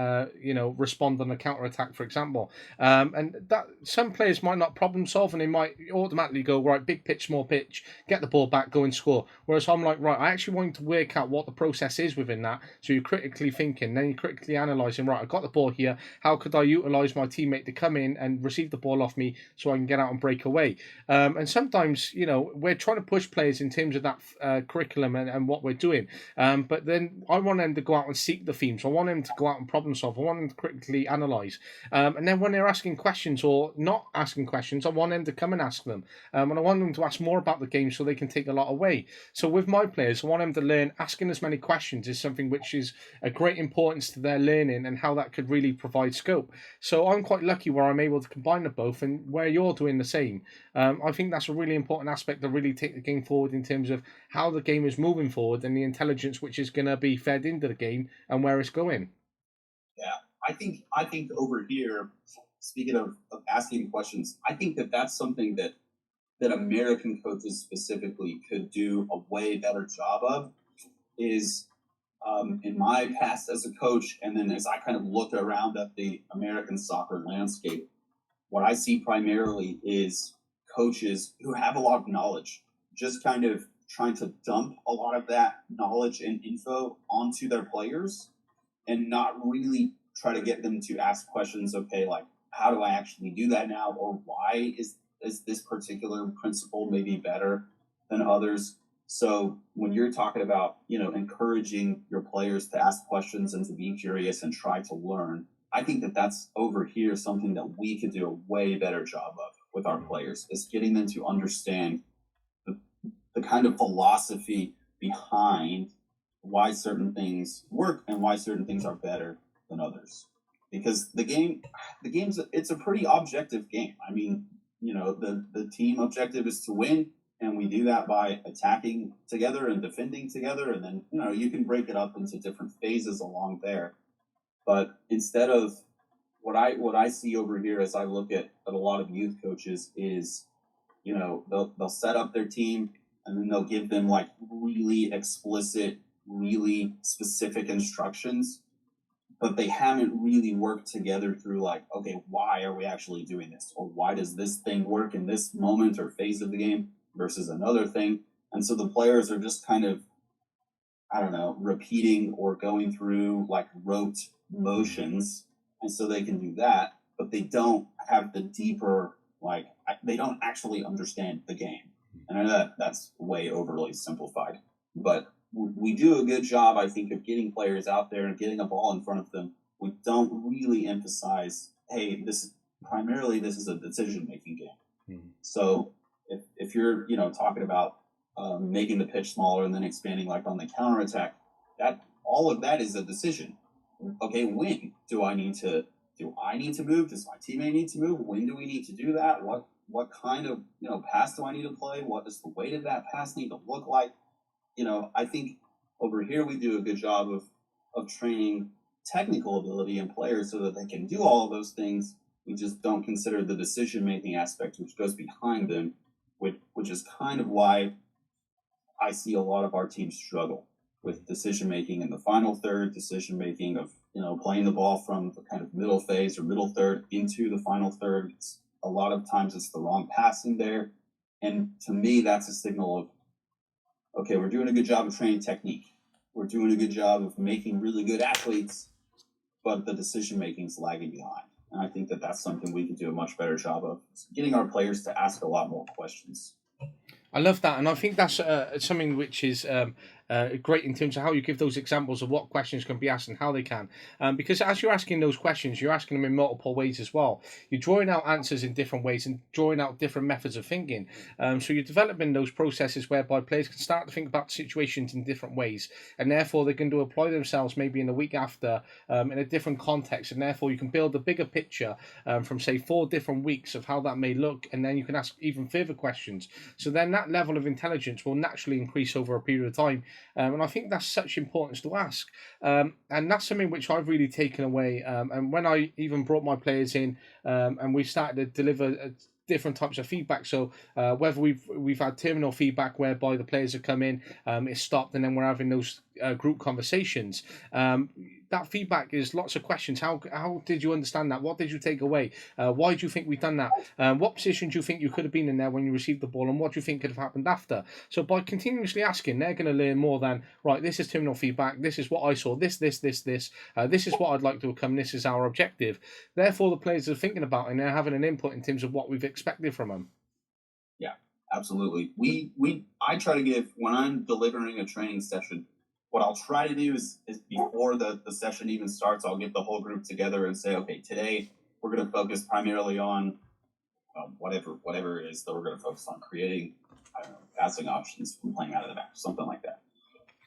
respond on a counter attack, for example, and that some players might not problem solve and they might automatically go, right, big pitch, small pitch, get the ball back, go and score. Whereas I'm like, right, I actually want to work out what the process is within that. So you're critically thinking, then you're critically analysing, right, I got the ball here, how could I utilise my teammate to come in and receive the ball off me so I can get out and break away. And sometimes we're trying to push players in terms of that curriculum and what we're doing, but then I want them to go out out and seek the themes. I want them to go out and problem solve. I want them to critically analyse. And then when they're asking questions or not asking questions, I want them to come and ask them. And I want them to ask more about the game so they can take a lot away. So with my players, I want them to learn asking as many questions is something which is a great importance to their learning and how that could really provide scope. So I'm quite lucky where I'm able to combine the both, and where you're doing the same. I think that's a really important aspect to really take the game forward in terms of how the game is moving forward and the intelligence which is going to be fed into the game and where it's going. Yeah, I think over here, speaking of asking questions, I think that's something that American coaches specifically could do a way better job of. Is in my past as a coach, and then as I kind of look around at the American soccer landscape, what I see primarily is coaches who have a lot of knowledge, just kind of trying to dump a lot of that knowledge and info onto their players and not really try to get them to ask questions. Okay, like, how do I actually do that now? Or why is this particular principle maybe better than others? So when you're talking about, encouraging your players to ask questions and to be curious and try to learn, I think that's over here something that we could do a way better job of with our players, is getting them to understand the kind of philosophy behind why certain things work and why certain things are better than others. Because it's a pretty objective game. I mean, the team objective is to win, and we do that by attacking together and defending together, and then you can break it up into different phases along there. But instead of what I see over here as I look at a lot of youth coaches is, they'll set up their team, and then they'll give them like really explicit, really specific instructions, but they haven't really worked together through like, okay, why are we actually doing this? Or why does this thing work in this moment or phase of the game versus another thing? And so the players are just kind of, I don't know, repeating or going through like rote motions. And so they can do that, but they don't have the deeper, like, they don't actually understand the game. And I know that's way overly simplified, but we do a good job, I think, of getting players out there and getting a ball in front of them. We don't really emphasize, hey, this is a decision-making game. Mm-hmm. So if you're, talking about making the pitch smaller and then expanding like on the counterattack, all of that is a decision. Okay, when do I need to move? Does my teammate need to move? When do we need to do that? What kind of pass do I need to play? What does the weight of that pass need to look like? I think over here we do a good job of training technical ability in players so that they can do all of those things. We just don't consider the decision-making aspect which goes behind them, which is kind of why I see a lot of our teams struggle with decision-making in the final third, decision-making of, playing the ball from the kind of middle phase or middle third into the final third. A lot of times it's the wrong passing there. And to me, that's a signal of, okay, we're doing a good job of training technique. We're doing a good job of making really good athletes, but the decision-making is lagging behind. And I think that's something we could do a much better job of, getting our players to ask a lot more questions. I love that, and I think that's something which is great in terms of how you give those examples of what questions can be asked and how they can. Because as you're asking those questions, you're asking them in multiple ways as well. You're drawing out answers in different ways and drawing out different methods of thinking. So you're developing those processes whereby players can start to think about situations in different ways, and therefore they're going to apply themselves maybe in a week after in a different context, and therefore you can build a bigger picture from, say, 4 different weeks of how that may look, and then you can ask even further questions. So then that level of intelligence will naturally increase over a period of time. And I think that's such importance to ask. And that's something which I've really taken away. And when I even brought my players in and we started to deliver different types of feedback. So whether we've had terminal feedback whereby the players have come in, it's stopped, and then we're having those group conversations. That feedback is lots of questions. How did you understand that? What did you take away? Why do you think we've done that? What position do you think you could have been in there when you received the ball, and what do you think could have happened after? So by continuously asking, they're going to learn more than, right, this is terminal feedback, this is what I saw, this is what I'd like to become, this is our objective. Therefore, the players are thinking about it, and they're having an input in terms of what we've expected from them. Yeah, absolutely. I try to give, when I'm delivering a training session, what I'll try to do is before the session even starts, I'll get the whole group together and say, okay, today we're going to focus primarily on whatever it is that we're going to focus on, creating, I don't know, passing options from playing out of the back, something like that.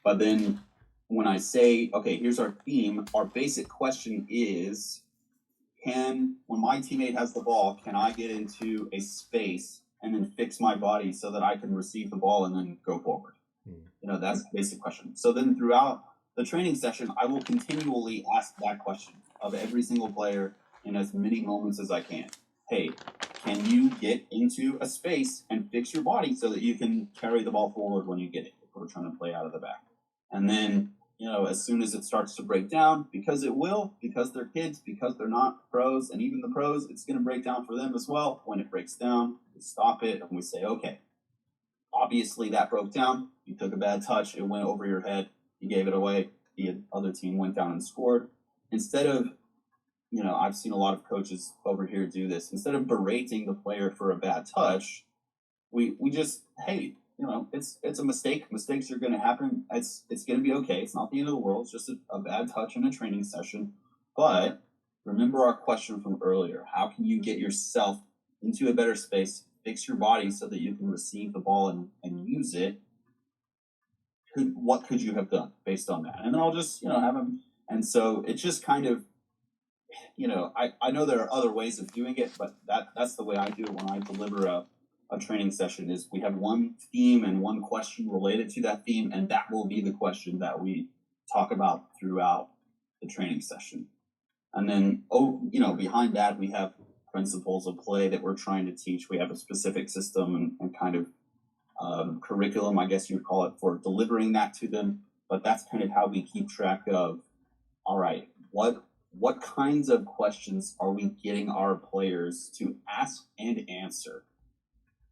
But then when I say, okay, here's our theme, our basic question is, when my teammate has the ball, can I get into a space and then fix my body so that I can receive the ball and then go forward? That's the basic question. So then throughout the training session, I will continually ask that question of every single player in as many moments as I can. Hey, can you get into a space and fix your body so that you can carry the ball forward when you get it, if we're trying to play out of the back? And then, as soon as it starts to break down, because it will, because they're kids, because they're not pros, and even the pros, it's going to break down for them as well. When it breaks down, we stop it and we say, okay, obviously that broke down. You took a bad touch. It went over your head. You gave it away. The other team went down and scored. Instead of, I've seen a lot of coaches over here do this. Instead of berating the player for a bad touch, we just, hey, it's a mistake. Mistakes are going to happen. It's going to be okay. It's not the end of the world. It's just a bad touch in a training session. But remember our question from earlier. How can you get yourself into a better space, fix your body so that you can receive the ball and use it? What could you have done based on that? And then I'll just, have them. And so it's just kind of, I know there are other ways of doing it, but that's the way I do it when I deliver a training session. Is we have one theme and one question related to that theme, and that will be the question that we talk about throughout the training session. And then, behind that, we have principles of play that we're trying to teach. We have a specific system and kind of curriculum, I guess you'd call it, for delivering that to them. But that's kind of how we keep track of, all right, what kinds of questions are we getting our players to ask and answer?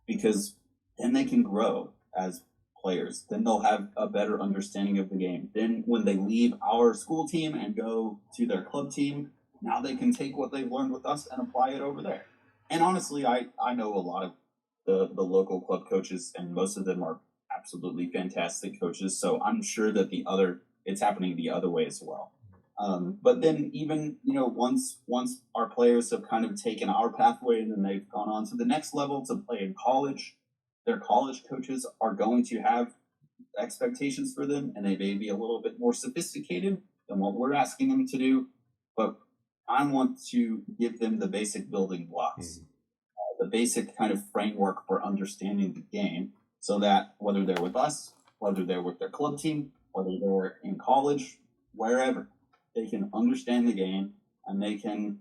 Because then they can grow as players. Then they'll have a better understanding of the game. Then when they leave our school team and go to their club team, now they can take what they've learned with us and apply it over there. And honestly, I know a lot of the local club coaches, and most of them are absolutely fantastic coaches. So I'm sure that it's happening the other way as well. But then even, once our players have kind of taken our pathway and then they've gone on to the next level to play in college, their college coaches are going to have expectations for them, and they may be a little bit more sophisticated than what we're asking them to do. But I want to give them the basic building blocks, the basic kind of framework for understanding the game, so that whether they're with us, whether they're with their club team, whether they're in college, wherever, they can understand the game and they can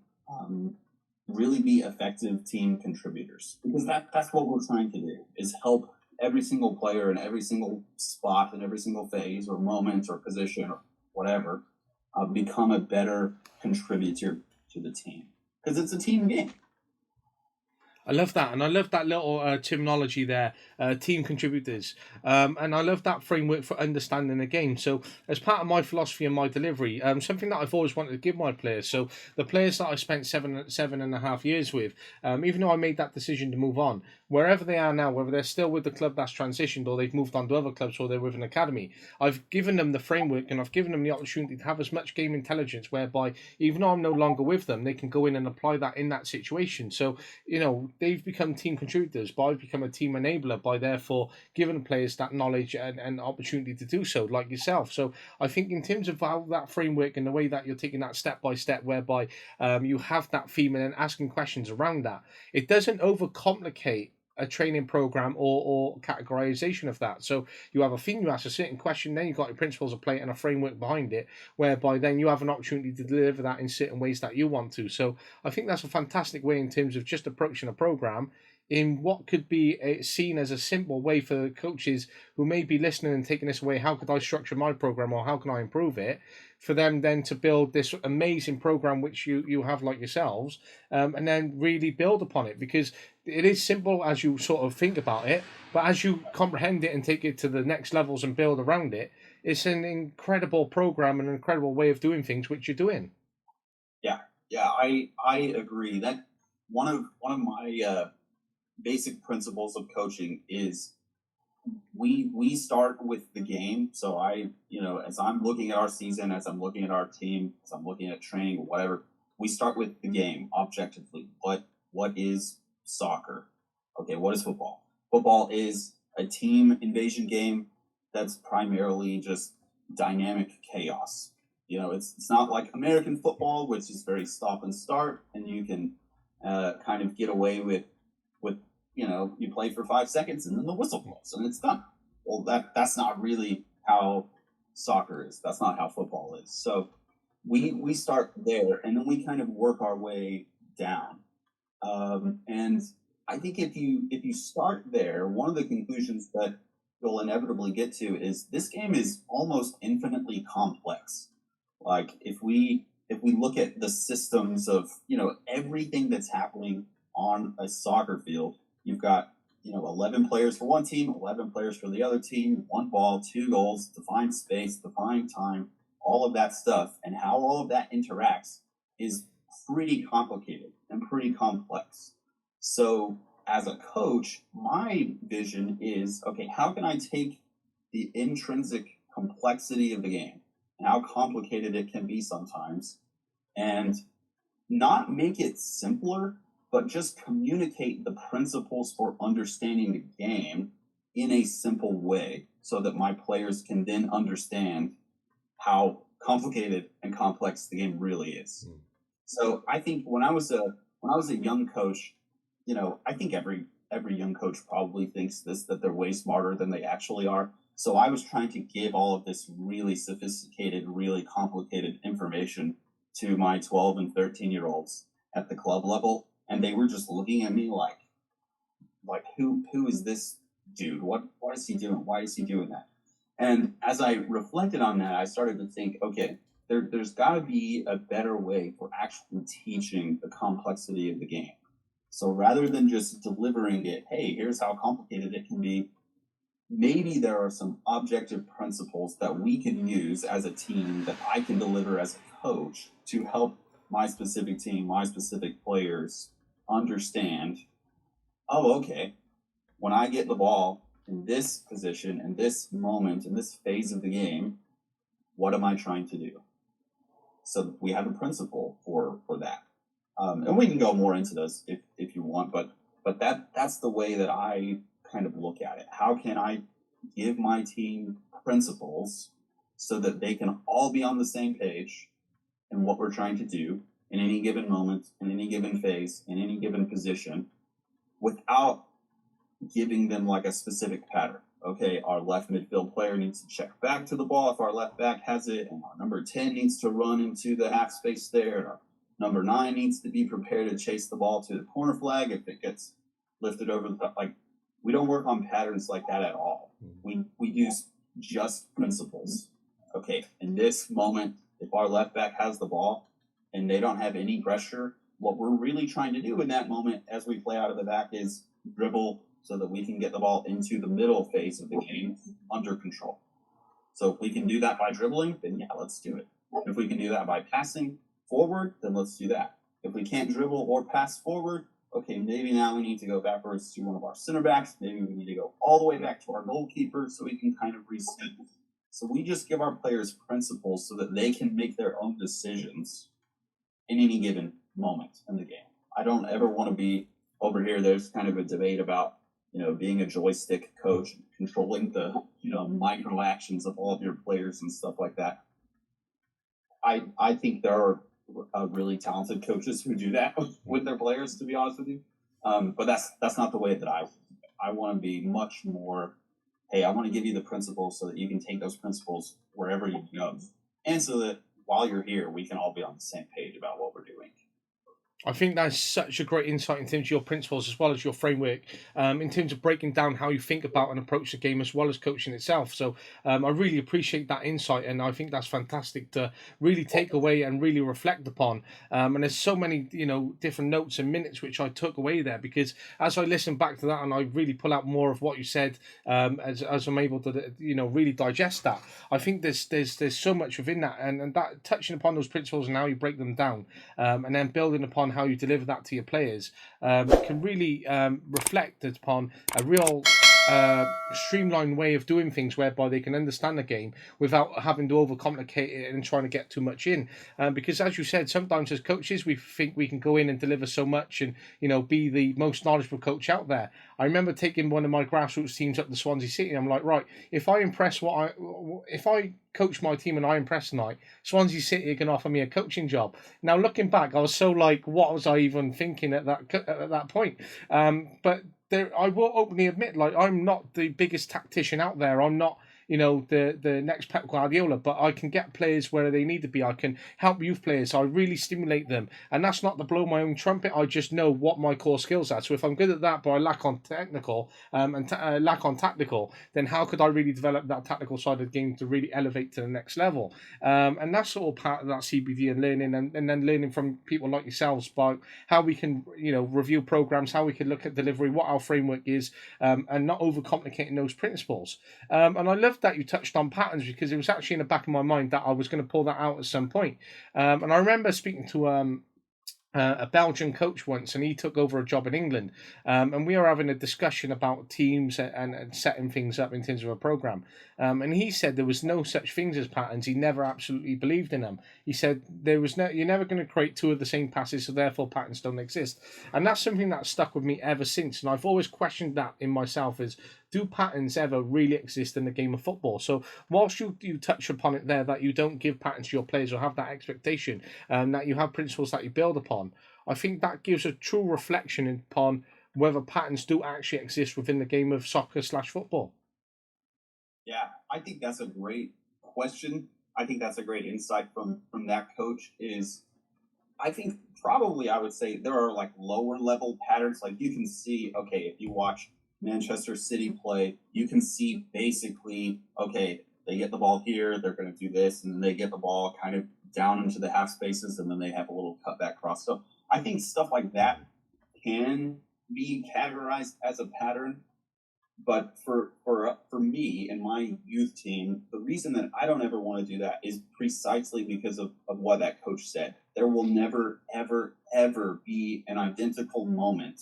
really be effective team contributors. Because that's what we're trying to do, is help every single player in every single spot in every single phase or moment or position or whatever become a better contributor to the team. Because it's a team game. I love that, and I love that little terminology there, team contributors, and I love that framework for understanding the game. So as part of my philosophy and my delivery, something that I've always wanted to give my players, so the players that I spent 7.5 years with, even though I made that decision to move on, wherever they are now, whether they're still with the club that's transitioned or they've moved on to other clubs or they're with an academy, I've given them the framework and I've given them the opportunity to have as much game intelligence whereby even though I'm no longer with them, they can go in and apply that in that situation. So, they've become team contributors, but I've become a team enabler by therefore giving players that knowledge and opportunity to do so, like yourself. So I think in terms of how that framework and the way that you're taking that step by step, whereby you have that theme and then asking questions around that, it doesn't overcomplicate a training program or categorization of that. So you have a theme, you ask a certain question, then you've got your principles of play and a framework behind it, whereby then you have an opportunity to deliver that in certain ways that you want to. So I think that's a fantastic way in terms of just approaching a program in what could be seen as a simple way for coaches who may be listening and taking this away. How could I structure my program, or how can I improve it? For them then to build this amazing program which you have like yourselves, and then really build upon it, because it is simple as you sort of think about it, but as you comprehend it and take it to the next levels and build around it, it's an incredible program and an incredible way of doing things which you're doing. Yeah, I agree. That one of my basic principles of coaching is we start with the game. So as I'm looking at our season, as I'm looking at our team, as I'm looking at training, whatever, we start with the game objectively. What is soccer? Okay, what is football? Football is a team invasion game that's primarily just dynamic chaos. It's not like American football, which is very stop and start, and you can kind of get away with you play for 5 seconds and then the whistle blows and it's done. Well, that's not really how soccer is. That's not how football is. So we start there and then we kind of work our way down. And I think if you start there, one of the conclusions that you'll inevitably get to is this game is almost infinitely complex. Like if we look at the systems of everything that's happening on a soccer field, you've got 11 players for one team, 11 players for the other team, one ball, 2 goals, defined space, defined time, all of that stuff, and how all of that interacts is pretty complicated and pretty complex. So as a coach, my vision is, okay, how can I take the intrinsic complexity of the game and how complicated it can be sometimes and not make it simpler, but just communicate the principles for understanding the game in a simple way so that my players can then understand how complicated and complex the game really is. So I think when I was a young coach, I think every young coach probably thinks that they're way smarter than they actually are. So I was trying to give all of this really sophisticated, really complicated information to my 12 and 13-year-olds at the club level. And they were just looking at me like who is this dude? What is he doing? Why is he doing that? And as I reflected on that, I started to think, okay, there's got to be a better way for actually teaching the complexity of the game. So rather than just delivering it, hey, here's how complicated it can be, maybe there are some objective principles that we can use as a team that I can deliver as a coach to help my specific team, my specific players understand, oh, okay, when I get the ball in this position, in this moment, in this phase of the game, what am I trying to do? So we have a principle for that. And we can go more into this if you want, but that's the way that I kind of look at it. How can I give my team principles so that they can all be on the same page in what we're trying to do in any given moment, in any given phase, in any given position, without giving them like a specific pattern. Okay, our left midfield player needs to check back to the ball if our left back has it, and our number 10 needs to run into the half space there, and our number 9 needs to be prepared to chase the ball to the corner flag if it gets lifted over the top. Like, we don't work on patterns like that at all. We use just principles. Okay, in this moment, if our left back has the ball and they don't have any pressure, what we're really trying to do in that moment as we play out of the back is dribble so that we can get the ball into the middle phase of the game under control. So if we can do that by dribbling, then yeah, let's do it. If we can do that by passing forward, then let's do that. If we can't dribble or pass forward, okay, maybe now we need to go backwards to one of our center backs. Maybe we need to go all the way back to our goalkeeper so we can kind of reset. So we just give our players principles so that they can make their own decisions in any given moment in the game. I don't ever want to be over here. There's kind of a debate about, being a joystick coach, controlling the, micro actions of all of your players and stuff like that. I think there are really talented coaches who do that with their players, to be honest with you. But that's not the way that I want to be much more, hey, I want to give you the principles so that you can take those principles wherever you go. And so that while you're here, we can all be on the same page about what we're doing. I think that's such a great insight in terms of your principles as well as your framework, in terms of breaking down how you think about and approach the game as well as coaching itself. So I really appreciate that insight, and I think that's fantastic to really take away and really reflect upon. And there's so many, different notes and minutes which I took away there, because as I listen back to that and I really pull out more of what you said, as I'm able to, really digest that, I think there's so much within that, and that touching upon those principles and how you break them down, and then building upon how you deliver that to your players, can really reflect upon a real streamlined way of doing things whereby they can understand the game without having to overcomplicate it and trying to get too much in. Because as you said, sometimes as coaches we think we can go in and deliver so much and be the most knowledgeable coach out there. I remember taking one of my grassroots teams up to Swansea City. I'm like, right, if I coach my team and I impress tonight, Swansea City can offer me a coaching job. Now looking back, I was so like, what was I even thinking at that point? But I will openly admit, like, I'm not the biggest tactician out there. I'm not, the next Pep Guardiola, but I can get players where they need to be. I can help youth players. I really stimulate them, and that's not to blow my own trumpet. I just know what my core skills are. So if I'm good at that, but I lack on technical and lack on tactical, then how could I really develop that tactical side of the game to really elevate to the next level? And that's all part of that CBD and learning, and then learning from people like yourselves about how we can, review programs, how we can look at delivery, what our framework is, and not overcomplicating those principles. And I love that you touched on patterns, because it was actually in the back of my mind that I was going to pull that out at some point. And I remember speaking to a Belgian coach once, and he took over a job in England, and we were having a discussion about teams and setting things up in terms of a program. And he said there was no such things as patterns. He never absolutely believed in them. He said you're never going to create two of the same passes, so therefore patterns don't exist. And that's something that stuck with me ever since. And I've always questioned that in myself: is do patterns ever really exist in the game of football? So whilst you touch upon it there, that you don't give patterns to your players or have that expectation, that you have principles that you build upon, I think that gives a true reflection upon whether patterns do actually exist within the game of soccer/football. Yeah, I think that's a great question. I think that's a great insight from that coach. I think probably I would say there are like lower level patterns. Like you can see, okay, if you watch Manchester City play, you can see basically, okay, they get the ball here, they're going to do this, and then they get the ball kind of down into the half spaces, and then they have a little cutback cross. So I think stuff like that can be categorized as a pattern. But for me and my youth team, the reason that I don't ever want to do that is precisely because of what that coach said. There will never, ever, ever be an identical moment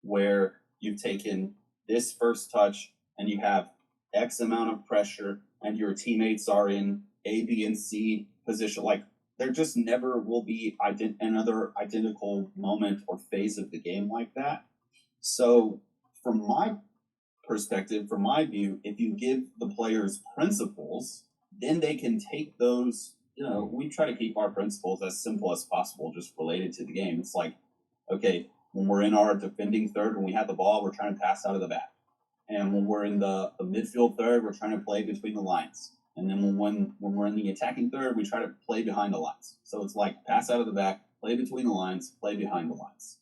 where you've taken this first touch and you have X amount of pressure and your teammates are in A, B, and C position. Like, there just never will be another identical moment or phase of the game like that. So from my perspective, from my view, if you give the players principles, then they can take those. We try to keep our principles as simple as possible, just related to the game. It's like, okay, when we're in our defending third, when we have the ball, we're trying to pass out of the back. And when we're in the midfield third, we're trying to play between the lines. And then when we're in the attacking third, we try to play behind the lines. So it's like pass out of the back, play between the lines, play behind the lines.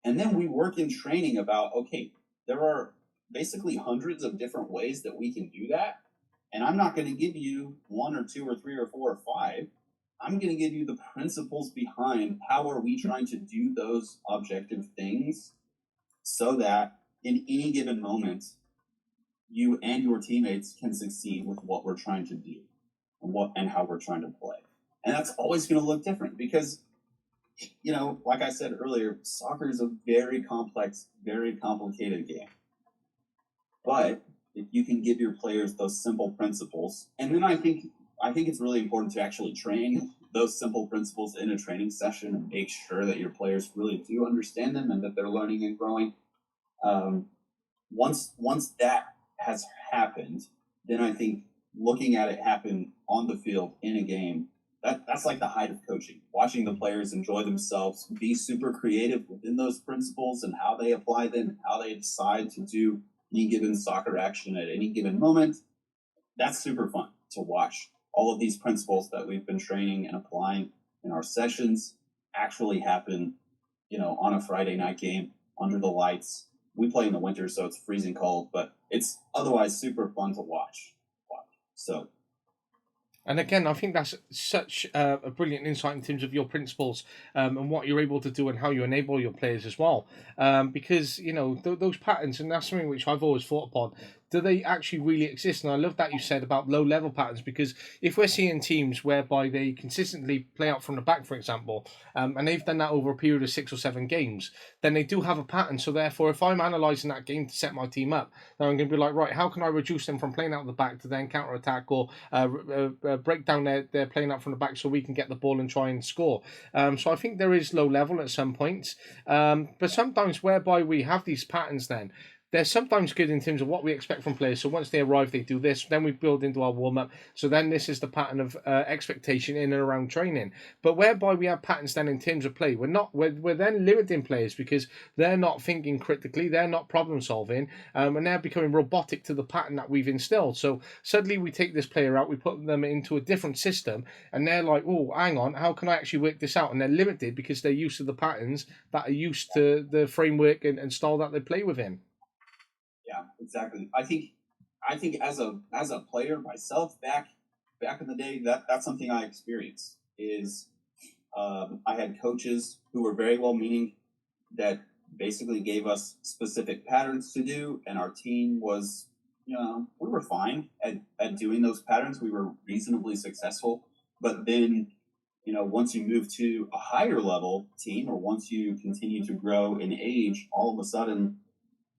And then we work in training about, okay, there are basically hundreds of different ways that we can do that. And I'm not going to give you one or two or three or four or five. I'm going to give you the principles behind how are we trying to do those objective things so that in any given moment, you and your teammates can succeed with what we're trying to do and how we're trying to play. And that's always going to look different because, like I said earlier, soccer is a very complex, very complicated game. But if you can give your players those simple principles, and then I think it's really important to actually train those simple principles in a training session and make sure that your players really do understand them and that they're learning and growing. Once that has happened, then I think looking at it happen on the field in a game, that's like the height of coaching. Watching the players enjoy themselves, be super creative within those principles and how they apply them, how they decide to do any given soccer action at any given moment. That's super fun to watch. All of these principles that we've been training and applying in our sessions actually happen, on a Friday night game under the lights. We play in the winter, so it's freezing cold, but it's otherwise super fun to watch. So, and again, I think that's such a brilliant insight in terms of your principles and what you're able to do and how you enable your players as well. Because, those patterns, and that's something which I've always thought upon, do they actually really exist? And I love that you said about low level patterns, because if we're seeing teams whereby they consistently play out from the back, for example, and they've done that over a period of 6 or 7 games, then they do have a pattern. So therefore, if I'm analysing that game to set my team up, then I'm going to be like, right, how can I reduce them from playing out the back to then counter attack, or break down their playing out from the back so we can get the ball and try and score. So I think there is low level at some points, but sometimes whereby we have these patterns, then they're sometimes good in terms of what we expect from players. So once they arrive, they do this. Then we build into our warm up. So then this is the pattern of expectation in and around training. But whereby we have patterns then in terms of play, we're then limiting players because they're not thinking critically, they're not problem solving, and they're becoming robotic to the pattern that we've instilled. So suddenly we take this player out, we put them into a different system, and they're like, oh, hang on, how can I actually work this out? And they're limited because they're used to the patterns that are used to the framework and style that they play within. Yeah, exactly. I think as a player myself, back in the day, that's something I experienced. Is I had coaches who were very well meaning that basically gave us specific patterns to do, and our team was, we were fine at doing those patterns. We were reasonably successful, but then, once you move to a higher level team, or once you continue to grow in age, all of a sudden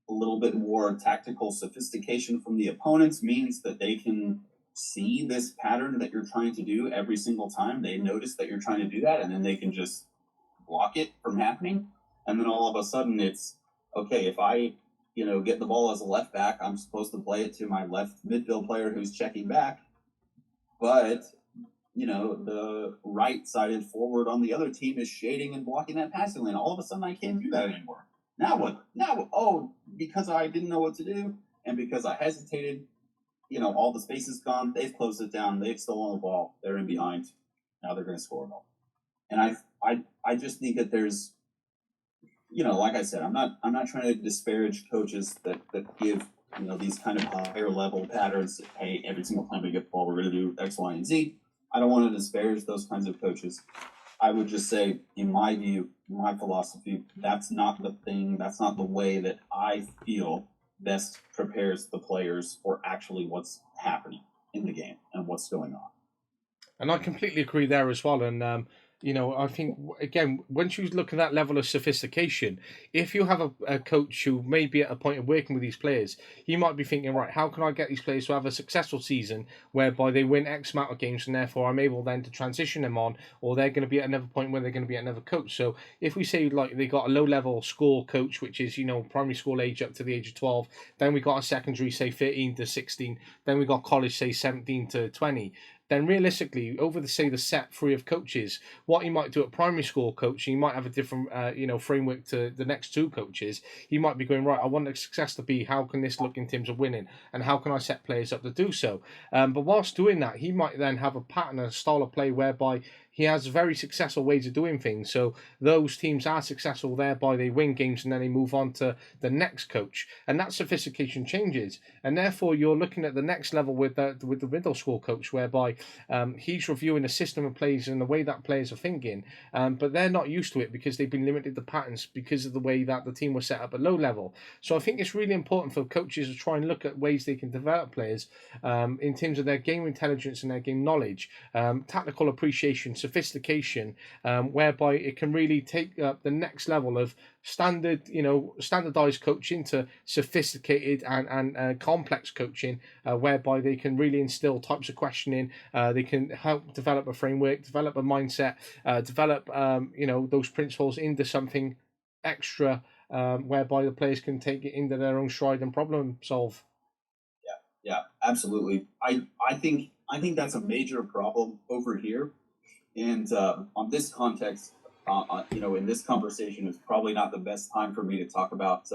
a little bit more tactical sophistication from the opponents means that they can see this pattern that you're trying to do every single time. They notice that you're trying to do that, and then they can just block it from happening. And then all of a sudden it's, okay, if I, get the ball as a left back, I'm supposed to play it to my left midfield player who's checking back. But, the right-sided forward on the other team is shading and blocking that passing lane. All of a sudden I can't do that anymore. Now what? Oh, because I didn't know what to do, and because I hesitated, all the space is gone. They've closed it down. They've stolen the ball. They're in behind. Now they're going to score a goal. And I just think that there's, like I said, I'm not trying to disparage coaches that give, these kind of higher level patterns. Hey, every single time we get the ball, we're going to do X, Y, and Z. I don't want to disparage those kinds of coaches. I would just say, in my view, my philosophy, that's not the thing, that's not the way that I feel best prepares the players for actually what's happening in the game and what's going on. And I completely agree there as well. And I think, again, once you look at that level of sophistication, if you have a coach who may be at a point of working with these players, he might be thinking, right, how can I get these players to have a successful season whereby they win X amount of games, and therefore I'm able then to transition them on, or they're going to be at another point where they're going to be at another coach. So if we say like they got a low level score coach, which is, primary school age up to the age of 12, then we got a secondary, say 13 to 16, then we got college, say 17 to 20. Then realistically, over the set 3 of coaches, what he might do at primary school coach, he might have a different framework to the next 2 coaches. He might be going, right, I want the success to be, how can this look in terms of winning, and how can I set players up to do so? But whilst doing that, he might then have a pattern, a style of play whereby he has very successful ways of doing things. So those teams are successful, thereby they win games, and then they move on to the next coach. And that sophistication changes. And therefore you're looking at the next level with the middle school coach, whereby he's reviewing the system of plays and the way that players are thinking. But they're not used to it because they've been limited to patterns because of the way that the team was set up at low level. So I think it's really important for coaches to try and look at ways they can develop players in terms of their game intelligence and their game knowledge, tactical appreciation, sophistication, whereby it can really take up the next level of standardized coaching to sophisticated and complex coaching, whereby they can really instill types of questioning. They can help develop a framework, develop a mindset, develop those principles into something extra, whereby the players can take it into their own stride and problem solve. Yeah, absolutely. I think that's a major problem over here. And on this context, in this conversation, it's probably not the best time for me to talk about,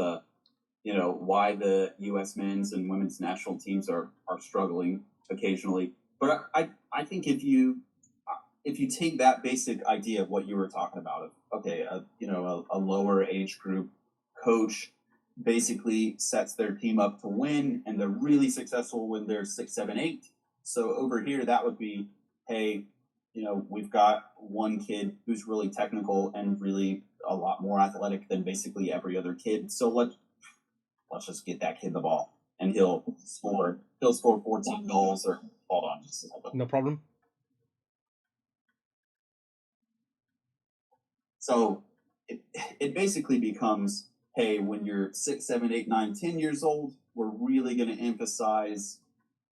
why the U.S. men's and women's national teams are struggling occasionally. But I think if you take that basic idea of what you were talking about, a lower age group coach basically sets their team up to win, and they're really successful when they're 6, 7, 8. So over here, that would be, hey, we've got one kid who's really technical and really a lot more athletic than basically every other kid. So let's just get that kid the ball. and he'll score 14 goals. Or hold on just a second. No problem. So it basically becomes, hey, when you're 6, 7, 8, 9, 10 years old, we're really going to emphasize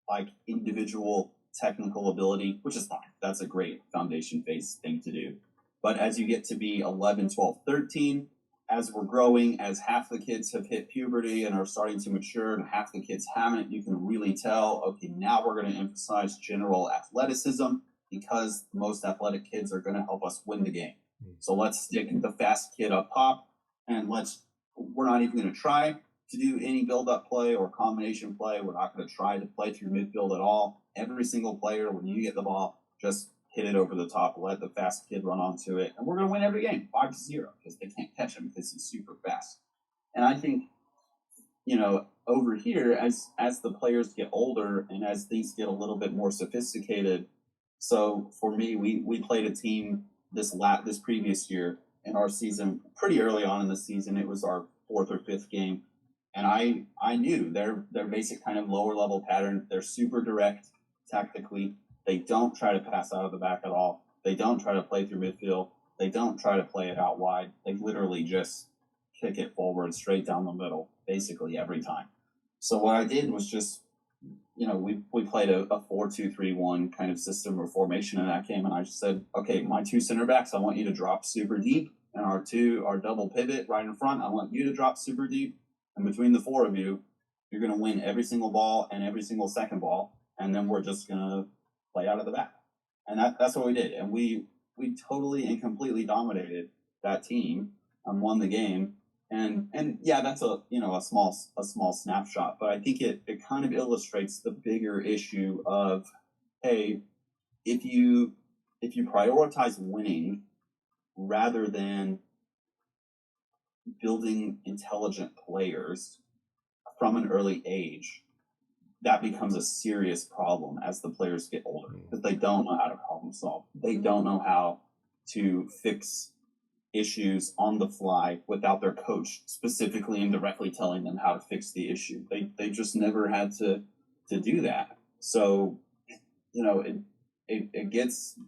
like individual technical ability, which is fine. That's a great foundation phase thing to do. But as you get to be 11, 12, 13, as we're growing, as half the kids have hit puberty and are starting to mature and half the kids haven't, you can really tell, okay, now we're going to emphasize general athleticism because most athletic kids are going to help us win the game. So let's stick the fast kid up top, and we're not even going to try to do any build-up play or combination play. We're not going to try to play through midfield at all. Every single player, when you get the ball, just hit it over the top, let the fast kid run onto it, and we're going to win every game, 5-0, because they can't catch him because he's super fast. And I think, over here, as the players get older and as things get a little bit more sophisticated, so for me, we played a team this previous year in our season, pretty early on in the season. It was our 4th or 5th game. And I knew their basic kind of lower level pattern. They're super direct tactically. They don't try to pass out of the back at all. They don't try to play through midfield. They don't try to play it out wide. They literally just kick it forward straight down the middle, basically every time. So what I did was just, we played a 4-2-3-1 kind of system or formation in that game. And I just said, okay, my 2 center backs, I want you to drop super deep. And our double pivot right in front, I want you to drop super deep. And between the 4 of you, you're going to win every single ball and every single second ball. And then we're just going to play out of the back. And that's what we did. And we totally and completely dominated that team and won the game. And yeah, that's a small snapshot, but I think it kind of illustrates the bigger issue of, hey, if you prioritize winning rather than building intelligent players from an early age, that becomes a serious problem as the players get older, because they don't know how to problem solve. They don't know how to fix issues on the fly without their coach specifically and directly telling them how to fix the issue. They just never had to do that. So, it gets,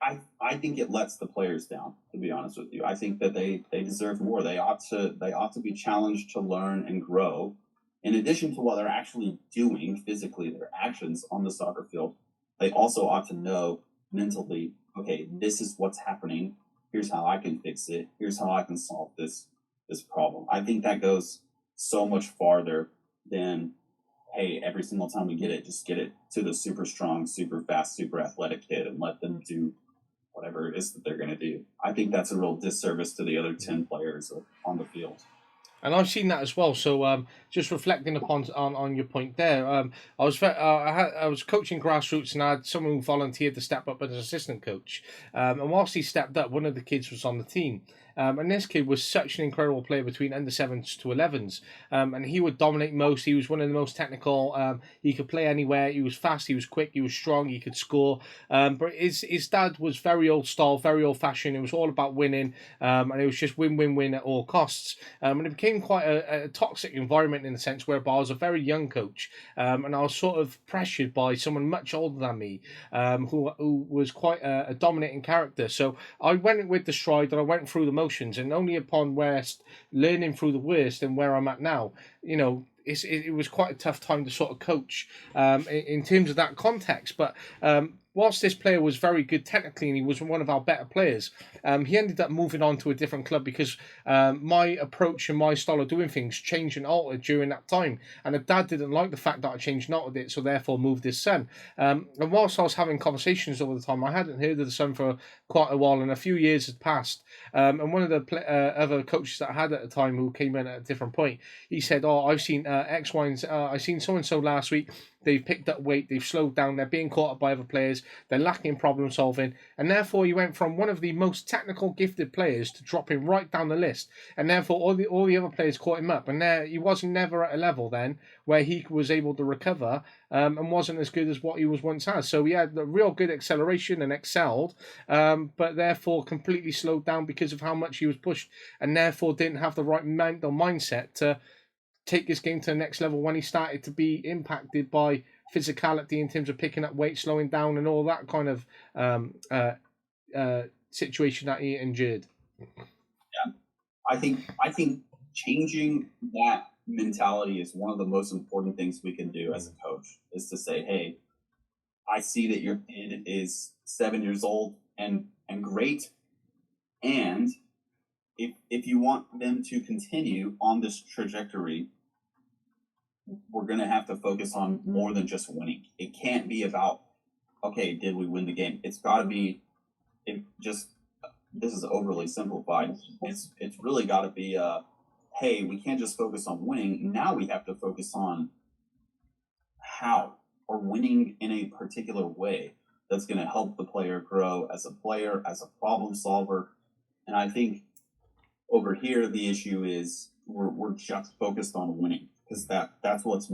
I think it lets the players down, to be honest with you. I think that they deserve more. They ought to be challenged to learn and grow. In addition to what they're actually doing physically, their actions on the soccer field, they also ought to know mentally, okay, this is what's happening. Here's how I can fix it. Here's how I can solve this problem. I think that goes so much farther than, hey, every single time we get it, just get it to the super strong, super fast, super athletic kid and let them do whatever it is that they're going to do. I think that's a real disservice to the other 10 players on the field. And I've seen that as well. So just reflecting upon on your point there, I was coaching grassroots, and I had someone who volunteered to step up as an assistant coach. And whilst he stepped up, one of the kids was on the team. And this kid was such an incredible player between under 7s to 11s. And he would dominate most. He was one of the most technical. He could play anywhere. He was fast. He was quick. He was strong. He could score. But his dad was very old style, very old fashioned. It was all about winning. And it was just win, win, win at all costs. And it became quite a toxic environment in a sense, whereby I was a very young coach. And I was sort of pressured by someone much older than me, who was quite a dominating character. So I went with the stride and I went through the motions, and only upon learning through the worst and where I'm at now, it was quite a tough time to sort of coach in terms of that context. But whilst this player was very good technically and he was one of our better players, he ended up moving on to a different club because my approach and my style of doing things changed and altered during that time. And the dad didn't like the fact that I changed and altered it, so therefore moved his son. And whilst I was having conversations over the time, I hadn't heard of the son for quite a while, and a few years had passed. And one of the other coaches that I had at the time, who came in at a different point, he said, I've seen X, Y, and Z. I've seen so-and-so last week. They've picked up weight, they've slowed down, they're being caught up by other players, they're lacking problem solving, and therefore he went from one of the most technical gifted players to dropping right down the list, and therefore all the other players caught him up, and there he wasn't never at a level then where he was able to recover and wasn't as good as what he was once as. So he had a real good acceleration and excelled, but therefore completely slowed down because of how much he was pushed, and therefore didn't have the right mental mindset to take his game to the next level when he started to be impacted by physicality in terms of picking up weight, slowing down, and all that kind of situation that he endured. Yeah, I think changing that mentality is one of the most important things we can do as a coach. Is to say, hey, I see that your kid is 7 years old and great, and if you want them to continue on this trajectory, we're going to have to focus on more than just winning. It can't be about, okay, did we win the game? It's got to be, this is overly simplified. It's really got to be, hey, we can't just focus on winning. Now we have to focus on how, or winning in a particular way that's going to help the player grow as a player, as a problem solver. And I think over here, the issue is we're just focused on winning, because that's what's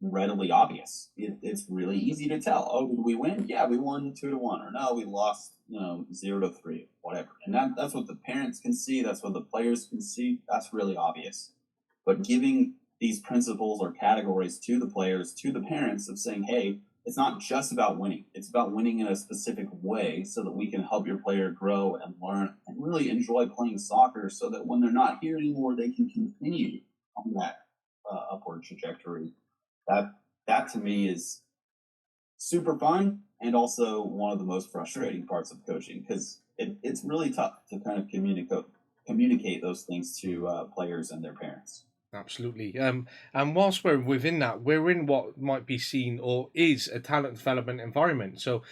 readily obvious. It's really easy to tell. Oh, did we win? Yeah, we won 2-1, or no, we lost 0-3, whatever. And that's what the parents can see. That's what the players can see. That's really obvious. But giving these principles or categories to the players, to the parents, of saying, hey, it's not just about winning. It's about winning in a specific way so that we can help your player grow and learn and really enjoy playing soccer, so that when they're not here anymore, they can continue on that upward trajectory. That to me is super fun, and also one of the most frustrating parts of coaching, because it's really tough to kind of communicate those things to players and their parents. Absolutely. And whilst we're within that, we're in what might be seen or is a talent development environment. So,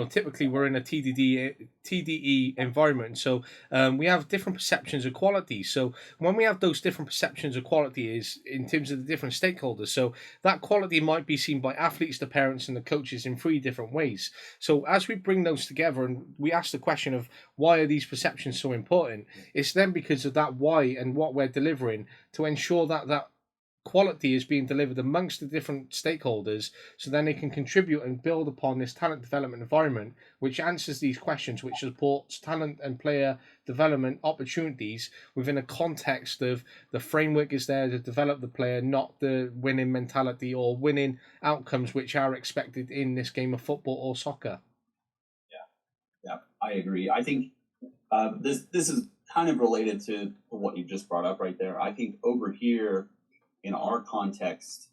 typically we're in a TDE environment. So we have different perceptions of quality. So when we have those different perceptions of quality is in terms of the different stakeholders. So that quality might be seen by athletes, the parents, and the coaches in 3 different ways. So as we bring those together and we ask the question of why are these perceptions so important, it's then because of that why and what we're delivering to ensure that quality is being delivered amongst the different stakeholders, so then they can contribute and build upon this talent development environment, which answers these questions, which supports talent and player development opportunities within a context of the framework is there to develop the player, not the winning mentality or winning outcomes which are expected in this game of football or soccer. Yeah, I agree. I think this is kind of related to what you just brought up right there. I think over here in our context,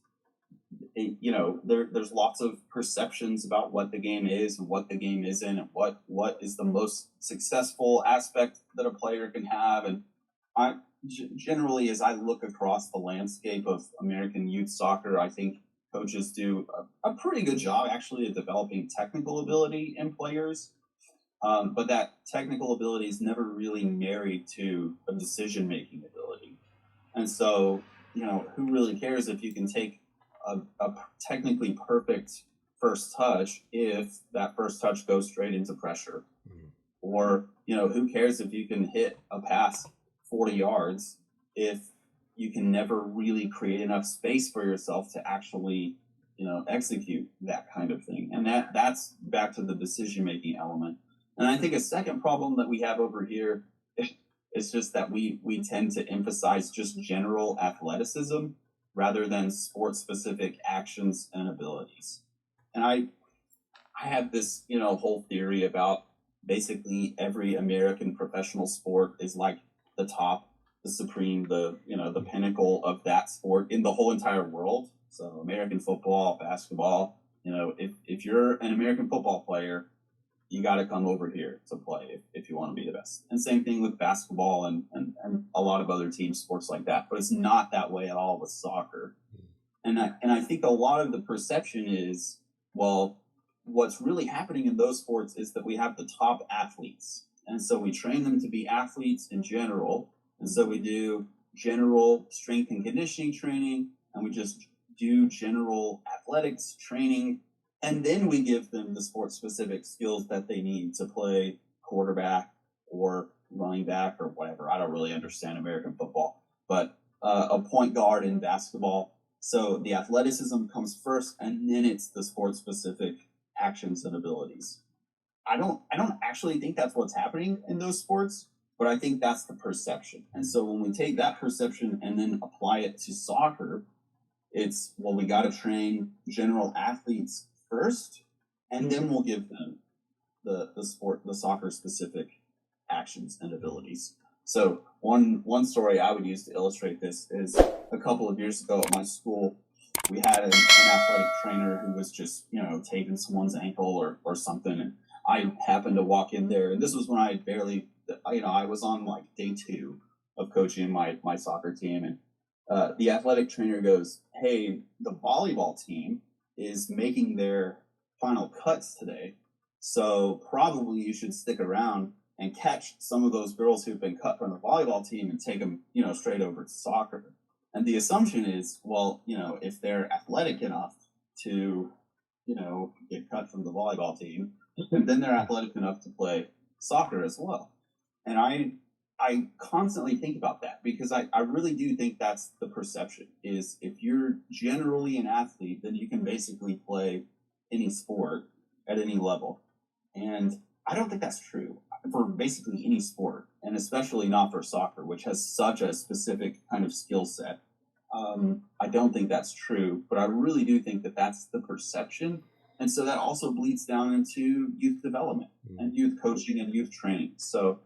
there's lots of perceptions about what the game is and what the game isn't, and what is the most successful aspect that a player can have. And I generally, as I look across the landscape of American youth soccer, I think coaches do a pretty good job actually of developing technical ability in players. But that technical ability is never really married to a decision-making ability. And so, who really cares if you can take a technically perfect first touch if that first touch goes straight into pressure? Mm-hmm. Or, who cares if you can hit a pass 40 yards if you can never really create enough space for yourself to actually, execute that kind of thing? And that's back to the decision-making element. And I think a second problem that we have over here is just that we tend to emphasize just general athleticism rather than sport-specific actions and abilities. And I have this, whole theory about basically every American professional sport is like the top, the supreme, the pinnacle of that sport in the whole entire world. So American football, basketball, if you're an American football player, you got to come over here to play if you want to be the best. And same thing with basketball and a lot of other team sports like that. But it's not that way at all with soccer. And I think a lot of the perception is, well, what's really happening in those sports is that we have the top athletes. And so we train them to be athletes in general. And so we do general strength and conditioning training, and we just do general athletics training. And then we give them the sport-specific skills that they need to play quarterback or running back or whatever. I don't really understand American football, but a point guard in basketball. So the athleticism comes first, and then it's the sport-specific actions and abilities. I don't actually think that's what's happening in those sports, But I think that's the perception. And so when we take that perception and then apply it to soccer, it's, well, we got to train general athletes first, and then we'll give them the soccer specific actions and abilities. So one story I would use to illustrate this is a couple of years ago at my school, we had an athletic trainer who was just, taping someone's ankle or something. And I happened to walk in there, and this was when I barely, I was on like day 2 of coaching my soccer team. And the athletic trainer goes, "Hey, the volleyball team is making their final cuts today. So probably you should stick around and catch some of those girls who've been cut from the volleyball team and take them, straight over to soccer." And the assumption is, well, if they're athletic enough to, get cut from the volleyball team, then they're athletic enough to play soccer as well. And I constantly think about that because I really do think that's the perception is if you're generally an athlete, then you can basically play any sport at any level. And I don't think that's true for basically any sport, and especially not for soccer, which has such a specific kind of skill set. I don't think that's true, but I really do think that that's the perception. And so that also bleeds down into youth development and youth coaching and youth training. So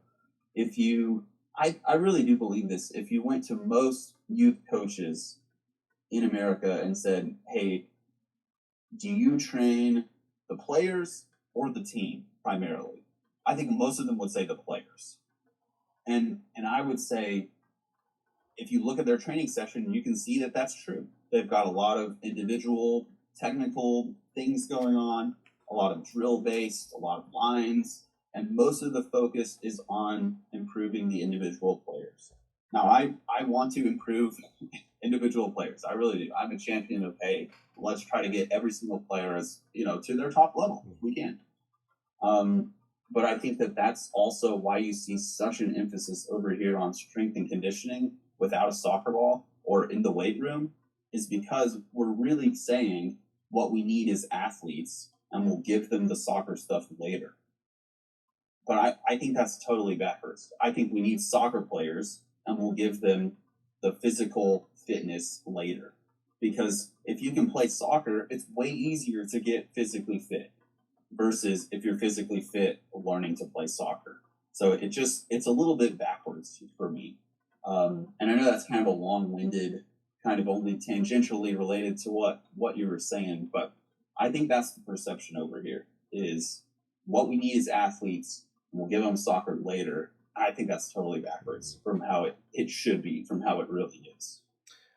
I really do believe this. If you went to most youth coaches in America and said, "Hey, do you train the players or the team primarily?" I think most of them would say the players. And I would say, if you look at their training session, you can see that that's true. They've got a lot of individual technical things going on, a lot of drill based, a lot of lines, and most of the focus is on improving the individual players. Now, I want to improve individual players. I really do. I'm a champion of, hey, let's try to get every single player as, to their top level if we can. But I think that that's also why you see such an emphasis over here on strength and conditioning without a soccer ball or in the weight room, is because we're really saying what we need is athletes and we'll give them the soccer stuff later. But I think that's totally backwards. I think we need soccer players and we'll give them the physical fitness later. Because if you can play soccer, it's way easier to get physically fit versus if you're physically fit, learning to play soccer. So it's a little bit backwards for me. And I know that's kind of a long-winded, kind of only tangentially related to what you were saying, but I think that's the perception over here is what we need is athletes, and we'll give them soccer later. I think that's totally backwards from how it should be, from how it really is.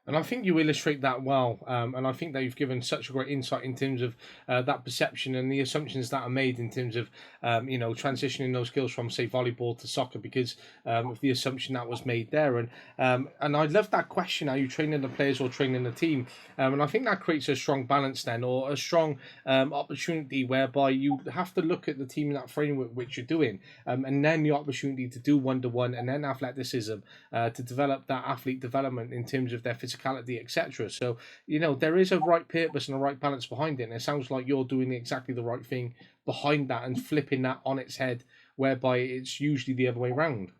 And I think you illustrate that well. And I think that you've given such a great insight in terms of that perception and the assumptions that are made in terms of, transitioning those skills from, say, volleyball to soccer because of the assumption that was made there. And I love that question, are you training the players or training the team? And I think that creates a strong balance then, or a strong opportunity whereby you have to look at the team in that framework which you're doing. And then the opportunity to do one-to-one and then athleticism to develop that athlete development in terms of their physicality, etc. So, there is a right purpose and a right balance behind it. And it sounds like you're doing exactly the right thing behind that and flipping that on its head, whereby it's usually the other way around.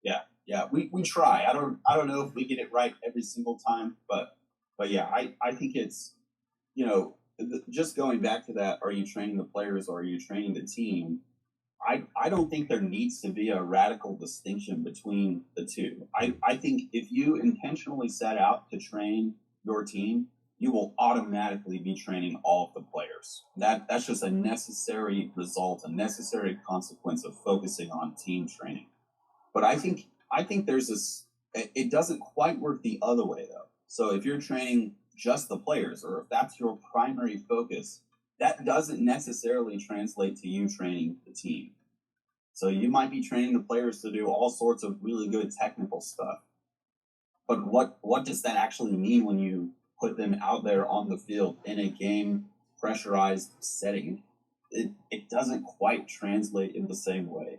Yeah, we try. I don't know if we get it right every single time, but yeah, I think it's, just going back to that, are you training the players or are you training the team? I don't think there needs to be a radical distinction between the two. I think if you intentionally set out to train your team, you will automatically be training all of the players. That's just a necessary result, a necessary consequence of focusing on team training. But I think there's this, it doesn't quite work the other way though. So if you're training just the players, or if that's your primary focus, that doesn't necessarily translate to you training the team. So you might be training the players to do all sorts of really good technical stuff. But what does that actually mean when you put them out there on the field in a game pressurized setting? It doesn't quite translate in the same way.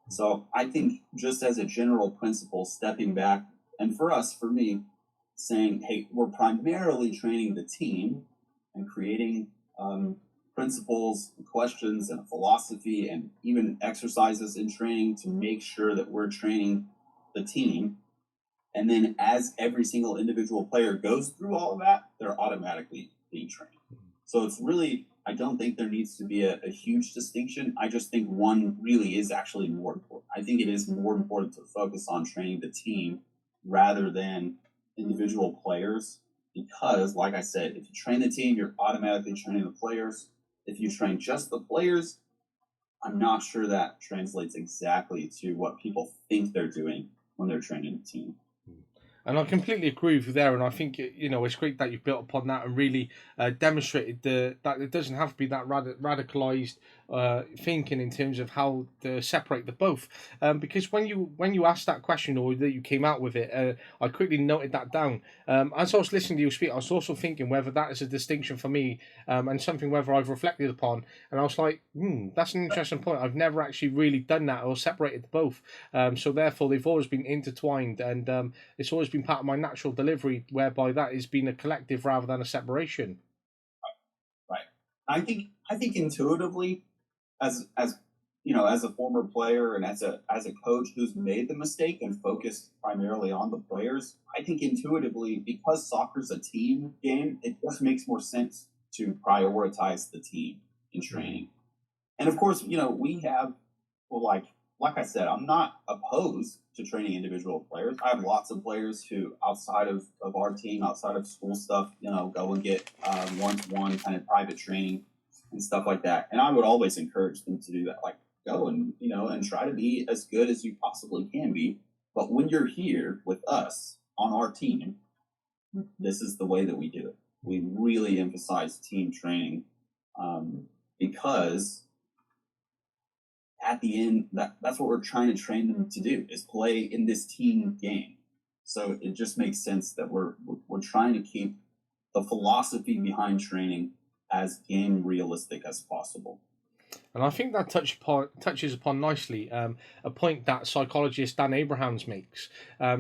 So I think just as a general principle, stepping back, and for me, saying, hey, we're primarily training the team and creating principles, and questions, and a philosophy, and even exercises in training to make sure that we're training the team. And then as every single individual player goes through all of that, they're automatically being trained. So it's really, I don't think there needs to be a huge distinction. I just think one really is actually more important. I think it is more important to focus on training the team rather than individual players, because, like I said, if you train the team, you're automatically training the players. If you train just the players, I'm not sure that translates exactly to what people think they're doing when they're training the team. And I completely agree with you there, and I think it's great that you've built upon that and really demonstrated that it doesn't have to be that radicalized thinking in terms of how to separate the both. Because when you asked that question or that you came out with it, I quickly noted that down. As I was listening to you speak, I was also thinking whether that is a distinction for me and something whether I've reflected upon. And I was like, that's an interesting point. I've never actually really done that or separated the both. So therefore, they've always been intertwined, and it's always been part of my natural delivery, whereby that has been a collective rather than a separation. Right. I think intuitively, as a former player and as a coach who's made the mistake and focused primarily on the players, I think intuitively, because soccer's a team game, it just makes more sense to prioritize the team in training. And of course, we have, like I said, I'm not opposed to training individual players. I have lots of players who, outside of our team, outside of school stuff, go and get one-to-one kind of private training and stuff like that. And I would always encourage them to do that. Like, go and, and try to be as good as you possibly can be. But when you're here with us on our team, this is the way that we do it. We really emphasize team training because at the end, that's what we're trying to train them to do, is play in this team game. So it just makes sense that we're trying to keep the philosophy behind training as game realistic as possible. And I think that touches upon nicely a point that psychologist Dan Abrahams makes.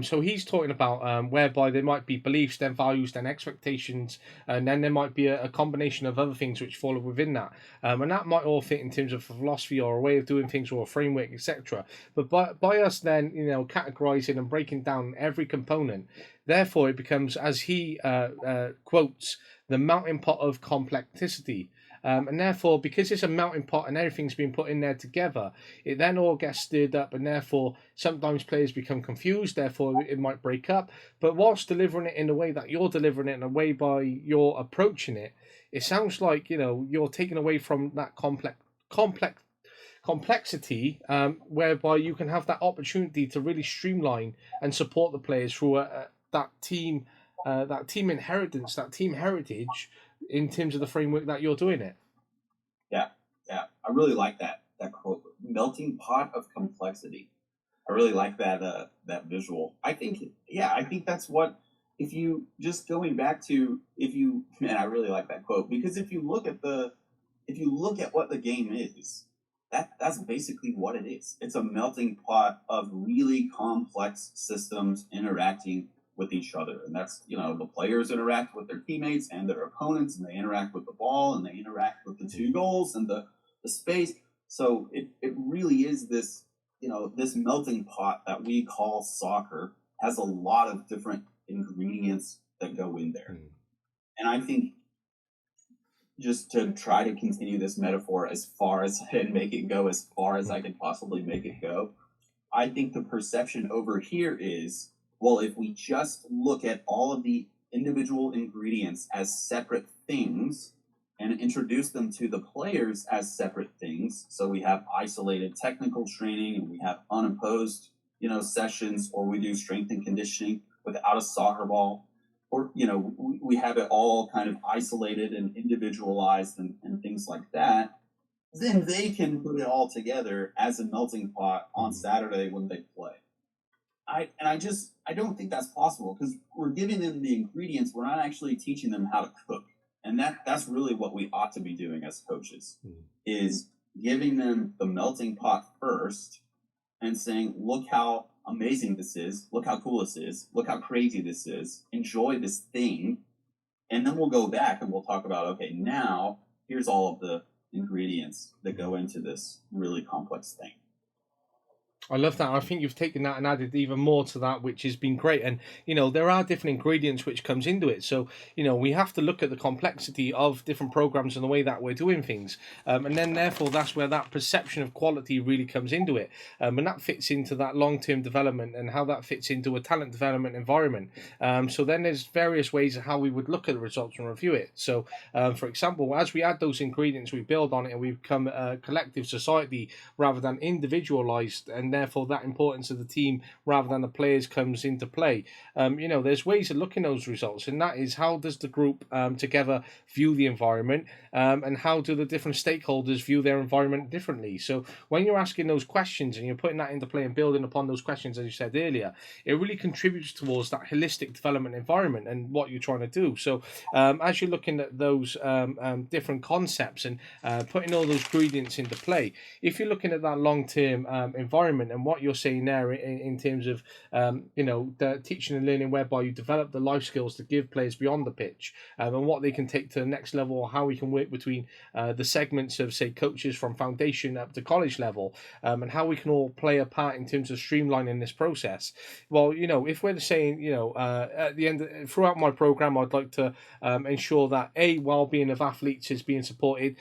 So he's talking about whereby there might be beliefs, then values, then expectations, and then there might be a combination of other things which fall within that. And that might all fit in terms of philosophy or a way of doing things or a framework, etc. But by us then, categorizing and breaking down every component, therefore it becomes, as he quotes, the melting pot of complexity. And therefore, because it's a melting pot and everything's been put in there together, it then all gets stirred up, and therefore sometimes players become confused, therefore it might break up. But whilst delivering it in the way that you're delivering it, and the way by you're approaching it, it sounds like you're taking away from that complexity, whereby you can have that opportunity to really streamline and support the players through that team inheritance, that team heritage, in terms of the framework that you're doing it. Yeah. I really like that quote, melting pot of complexity. I really like that visual. I think that's what, if you just going back to, I really like that quote, because if you look at what the game is, that's basically what it is. It's a melting pot of really complex systems interacting with each other. And that's, the players interact with their teammates and their opponents, and they interact with the ball, and they interact with the two goals and the space. So it really is this, this melting pot that we call soccer has a lot of different ingredients that go in there. And I think, just to try to continue this metaphor as far as, and make it go as far as I can possibly make it go, I think the perception over here is, well, if we just look at all of the individual ingredients as separate things and introduce them to the players as separate things, so we have isolated technical training and we have unopposed, sessions, or we do strength and conditioning without a soccer ball, or, we have it all kind of isolated and individualized and things like that, then they can put it all together as a melting pot on Saturday when they play. I don't think that's possible, because we're giving them the ingredients. We're not actually teaching them how to cook. And that's really what we ought to be doing as coaches, is giving them the melting pot first and saying, look how amazing this is. Look how cool this is. Look how crazy this is. Enjoy this thing. And then we'll go back and we'll talk about, okay, now here's all of the ingredients that go into this really complex thing. I love that. I think you've taken that and added even more to that, which has been great. And there are different ingredients which comes into it. So we have to look at the complexity of different programs and the way that we're doing things, and then therefore that's where that perception of quality really comes into it, and that fits into that long-term development and how that fits into a talent development environment. So then there's various ways of how we would look at the results and review it. So, for example, as we add those ingredients, we build on it, and we become a collective society rather than individualized, and therefore that importance of the team rather than the players comes into play. There's ways of looking at those results, and that is how does the group together view the environment, and how do the different stakeholders view their environment differently. So when you're asking those questions and you're putting that into play and building upon those questions, as you said earlier, it really contributes towards that holistic development environment and what you're trying to do. So as you're looking at those different concepts and putting all those ingredients into play, if you're looking at that long-term environment and what you're saying there in terms of the teaching and learning, whereby you develop the life skills to give players beyond the pitch, and what they can take to the next level, or how we can work between the segments of, say, coaches from foundation up to college level, and how we can all play a part in terms of streamlining this process. Well, if we're saying, at the end, throughout my program, I'd like to ensure that A, well-being of athletes is being supported,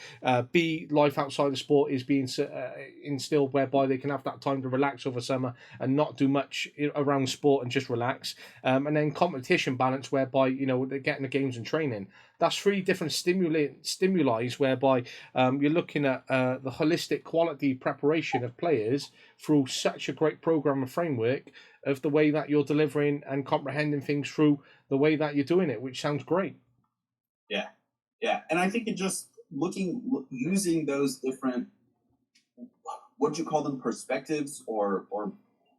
B, life outside the sport is being instilled, whereby they can have that time to relax over summer and not do much around sport and just relax, and then competition balance, whereby they're getting the games and training. That's three different stimuli whereby you're looking at the holistic quality preparation of players through such a great program and framework of the way that you're delivering and comprehending things through the way that you're doing it, which sounds great. Yeah, and I think it just using those different, what do you call them, perspectives or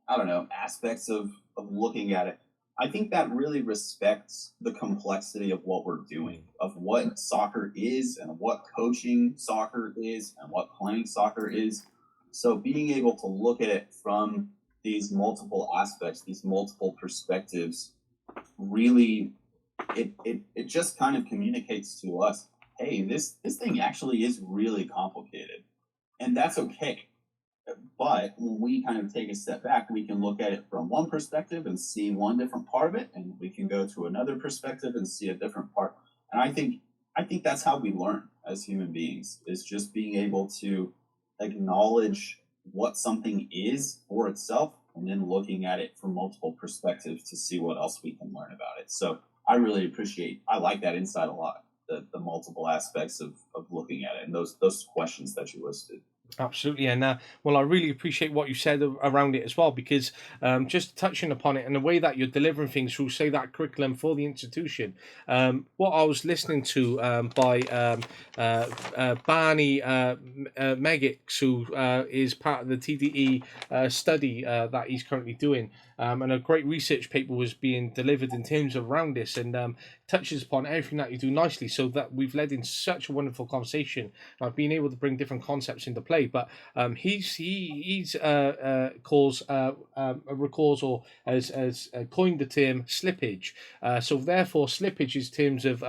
I don't know, aspects of looking at it. I think that really respects the complexity of what we're doing, of what soccer is and what coaching soccer is and what playing soccer is. So being able to look at it from these multiple aspects, these multiple perspectives, really, it just kind of communicates to us, hey, this thing actually is really complicated, and that's okay. But when we kind of take a step back, we can look at it from one perspective and see one different part of it, and we can go to another perspective and see a different part. And I think that's how we learn as human beings, is just being able to acknowledge what something is for itself and then looking at it from multiple perspectives to see what else we can learn about it. So I really I like that insight a lot, the multiple aspects of looking at it and those questions that you listed. Absolutely, and well, I really appreciate what you said around it as well, because just touching upon it and the way that you're delivering things through, say, that curriculum for the institution. What I was listening to by Barney Megix, who is part of the TDE study that he's currently doing, and a great research paper was being delivered in terms of around this, and touches upon everything that you do nicely, so that we've led in such a wonderful conversation. I've been able to bring different concepts into play, but he recalls or has coined the term slippage. So therefore, slippage is terms of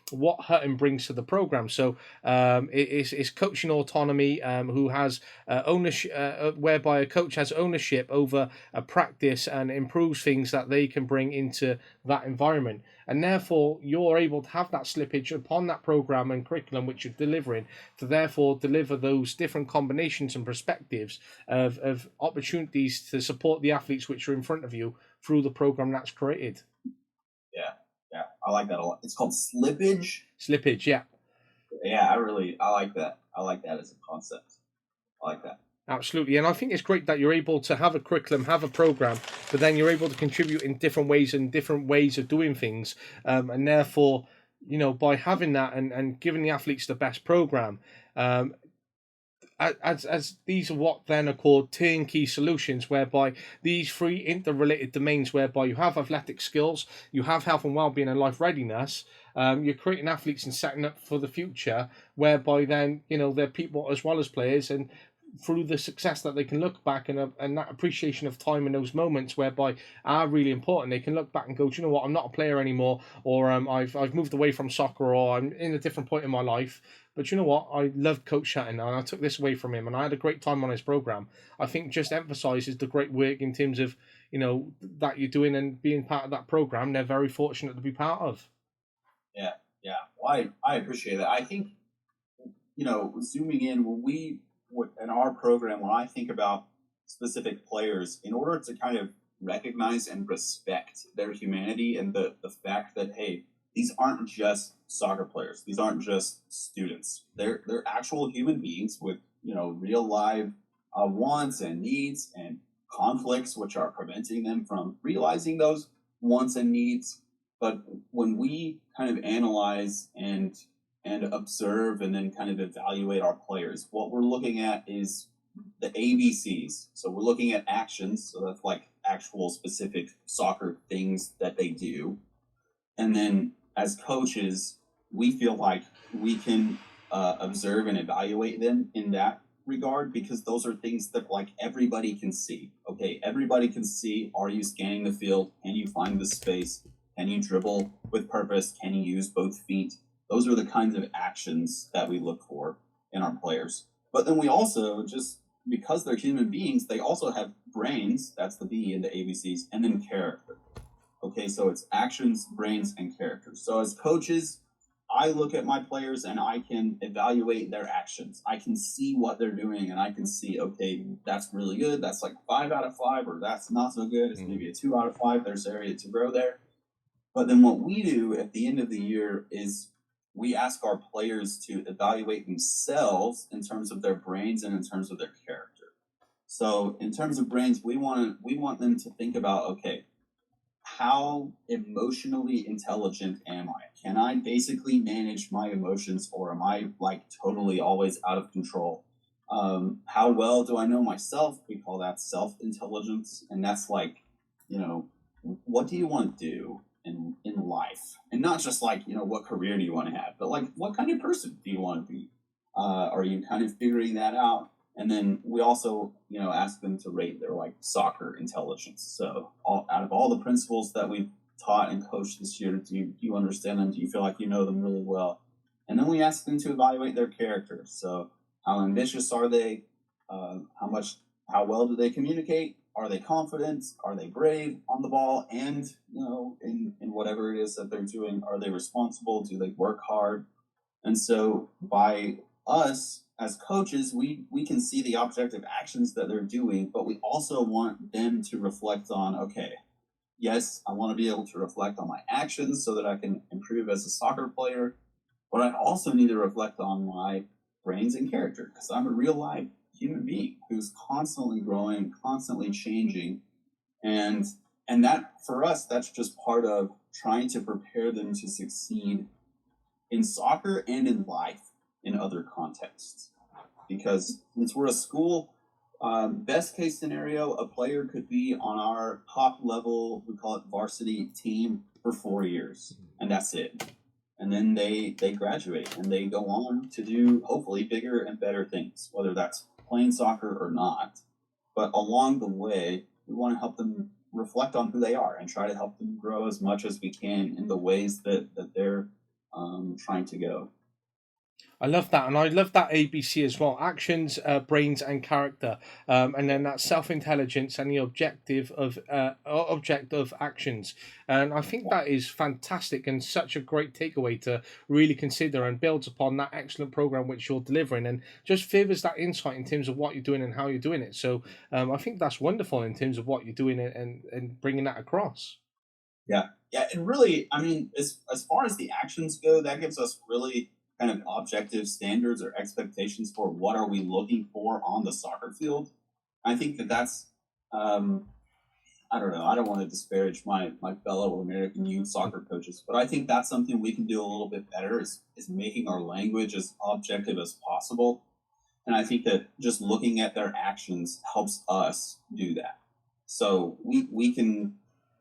what Hutton brings to the program. So it's coaching autonomy, who has ownership, whereby a coach has ownership over a practice and improves things that they can bring into that environment. And therefore, you're able to have that slippage upon that program and curriculum which you're delivering, to therefore deliver those different combinations and perspectives of opportunities to support the athletes which are in front of you through the program that's created. Yeah, I like that a lot. It's called slippage. Slippage, yeah. Yeah, I like that. I like that as a concept. I like that. Absolutely, and I think it's great that you're able to have a curriculum, have a program, but then you're able to contribute in different ways and different ways of doing things, and therefore, by having that and giving the athletes the best program, as these are what then are called turnkey solutions, whereby these three interrelated domains, whereby you have athletic skills, you have health and well-being and life readiness, you're creating athletes and setting up for the future, whereby then they're people as well as players, and through the success that they can look back and that appreciation of time in those moments whereby are really important. They can look back and go, do you know what, I'm not a player anymore, or I've moved away from soccer, or I'm in a different point in my life. But you know what, I loved Coach Hutton and I took this away from him and I had a great time on his program. I think just emphasizes the great work in terms of, that you're doing and being part of that program. They're very fortunate to be part of. Yeah, yeah. Well, I appreciate that. I think, zooming in, in our program, when I think about specific players, in order to kind of recognize and respect their humanity and the fact that, hey, these aren't just soccer players. These aren't just students. They're actual human beings with, real live wants and needs and conflicts, which are preventing them from realizing those wants and needs. But when we kind of analyze and observe and then kind of evaluate our players, what we're looking at is the ABCs. So we're looking at actions. So that's like actual specific soccer things that they do. And then as coaches, we feel like we can observe and evaluate them in that regard, because those are things that like everybody can see. Okay, everybody can see, are you scanning the field? Can you find the space? Can you dribble with purpose? Can you use both feet? Those are the kinds of actions that we look for in our players. But then we also, just because they're human beings, they also have brains, that's the B in the ABCs, and then character. Okay, so it's actions, brains, and character. So as coaches, I look at my players and I can evaluate their actions. I can see what they're doing and I can see, okay, that's really good. That's like 5 out of 5, or that's not so good. It's maybe a 2 out of 5. There's area to grow there. But then what we do at the end of the year is we ask our players to evaluate themselves in terms of their brains and in terms of their character. So in terms of brains, we want them to think about, okay, how emotionally intelligent am I? Can I basically manage my emotions, or am I like totally always out of control? How well do I know myself? We call that self-intelligence. And that's like, what do you want to do in life? And not just like, what career do you want to have, but like, what kind of person do you want to be? Are you kind of figuring that out? And then we also, ask them to rate their like soccer intelligence. So out of all the principles that we've taught and coached this year, do you understand them? Do you feel like you know them really well? And then we ask them to evaluate their character. So how ambitious are they? How well do they communicate? Are they confident? Are they brave on the ball? And, in whatever it is that they're doing, are they responsible? Do they work hard? And so by us as coaches, we can see the objective actions that they're doing, but we also want them to reflect on, okay, yes, I want to be able to reflect on my actions so that I can improve as a soccer player, but I also need to reflect on my brains and character, because I'm a real life human being who's constantly growing, constantly changing. And that, for us, that's just part of trying to prepare them to succeed in soccer and in life in other contexts. Because since we're a school, best case scenario, a player could be on our top level, we call it varsity team, for 4 years, and that's it. And then they graduate and they go on to do hopefully bigger and better things, whether that's playing soccer or not. But along the way, we want to help them reflect on who they are and try to help them grow as much as we can in the ways that they're trying to go. I love that, and I love that ABC as well: actions, brains, and character, and then that self-intelligence and the object of actions. And I think that is fantastic and such a great takeaway to really consider, and builds upon that excellent program which you're delivering, and just furthers that insight in terms of what you're doing and how you're doing it. So I think that's wonderful in terms of what you're doing and bringing that across. Yeah, and really, I mean, as far as the actions go, that gives us really kind of objective standards or expectations for what are we looking for on the soccer field. I think that's, I don't know, I don't want to disparage my fellow American youth soccer coaches, but I think that's something we can do a little bit better, is making our language as objective as possible. And I think that just looking at their actions helps us do that. So we can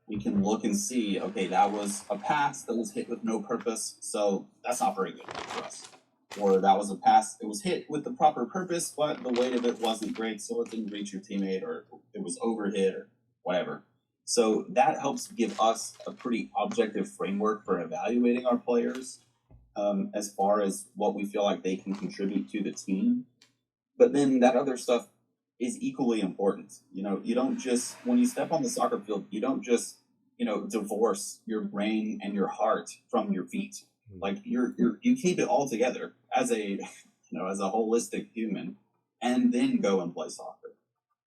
look and see, okay, that was a pass that was hit with no purpose, so that's not very good for us. or that was a pass, it was hit with the proper purpose, but the weight of it wasn't great, so it didn't reach your teammate, or it was overhit, or whatever. So that helps give us a pretty objective framework for evaluating our players, as far as what we feel like they can contribute to the team. But then that other stuff is equally important. You don't just, when you step on the soccer field, you don't just, divorce your brain and your heart from your feet. Like you keep it all together as a, as a holistic human, and then go and play soccer.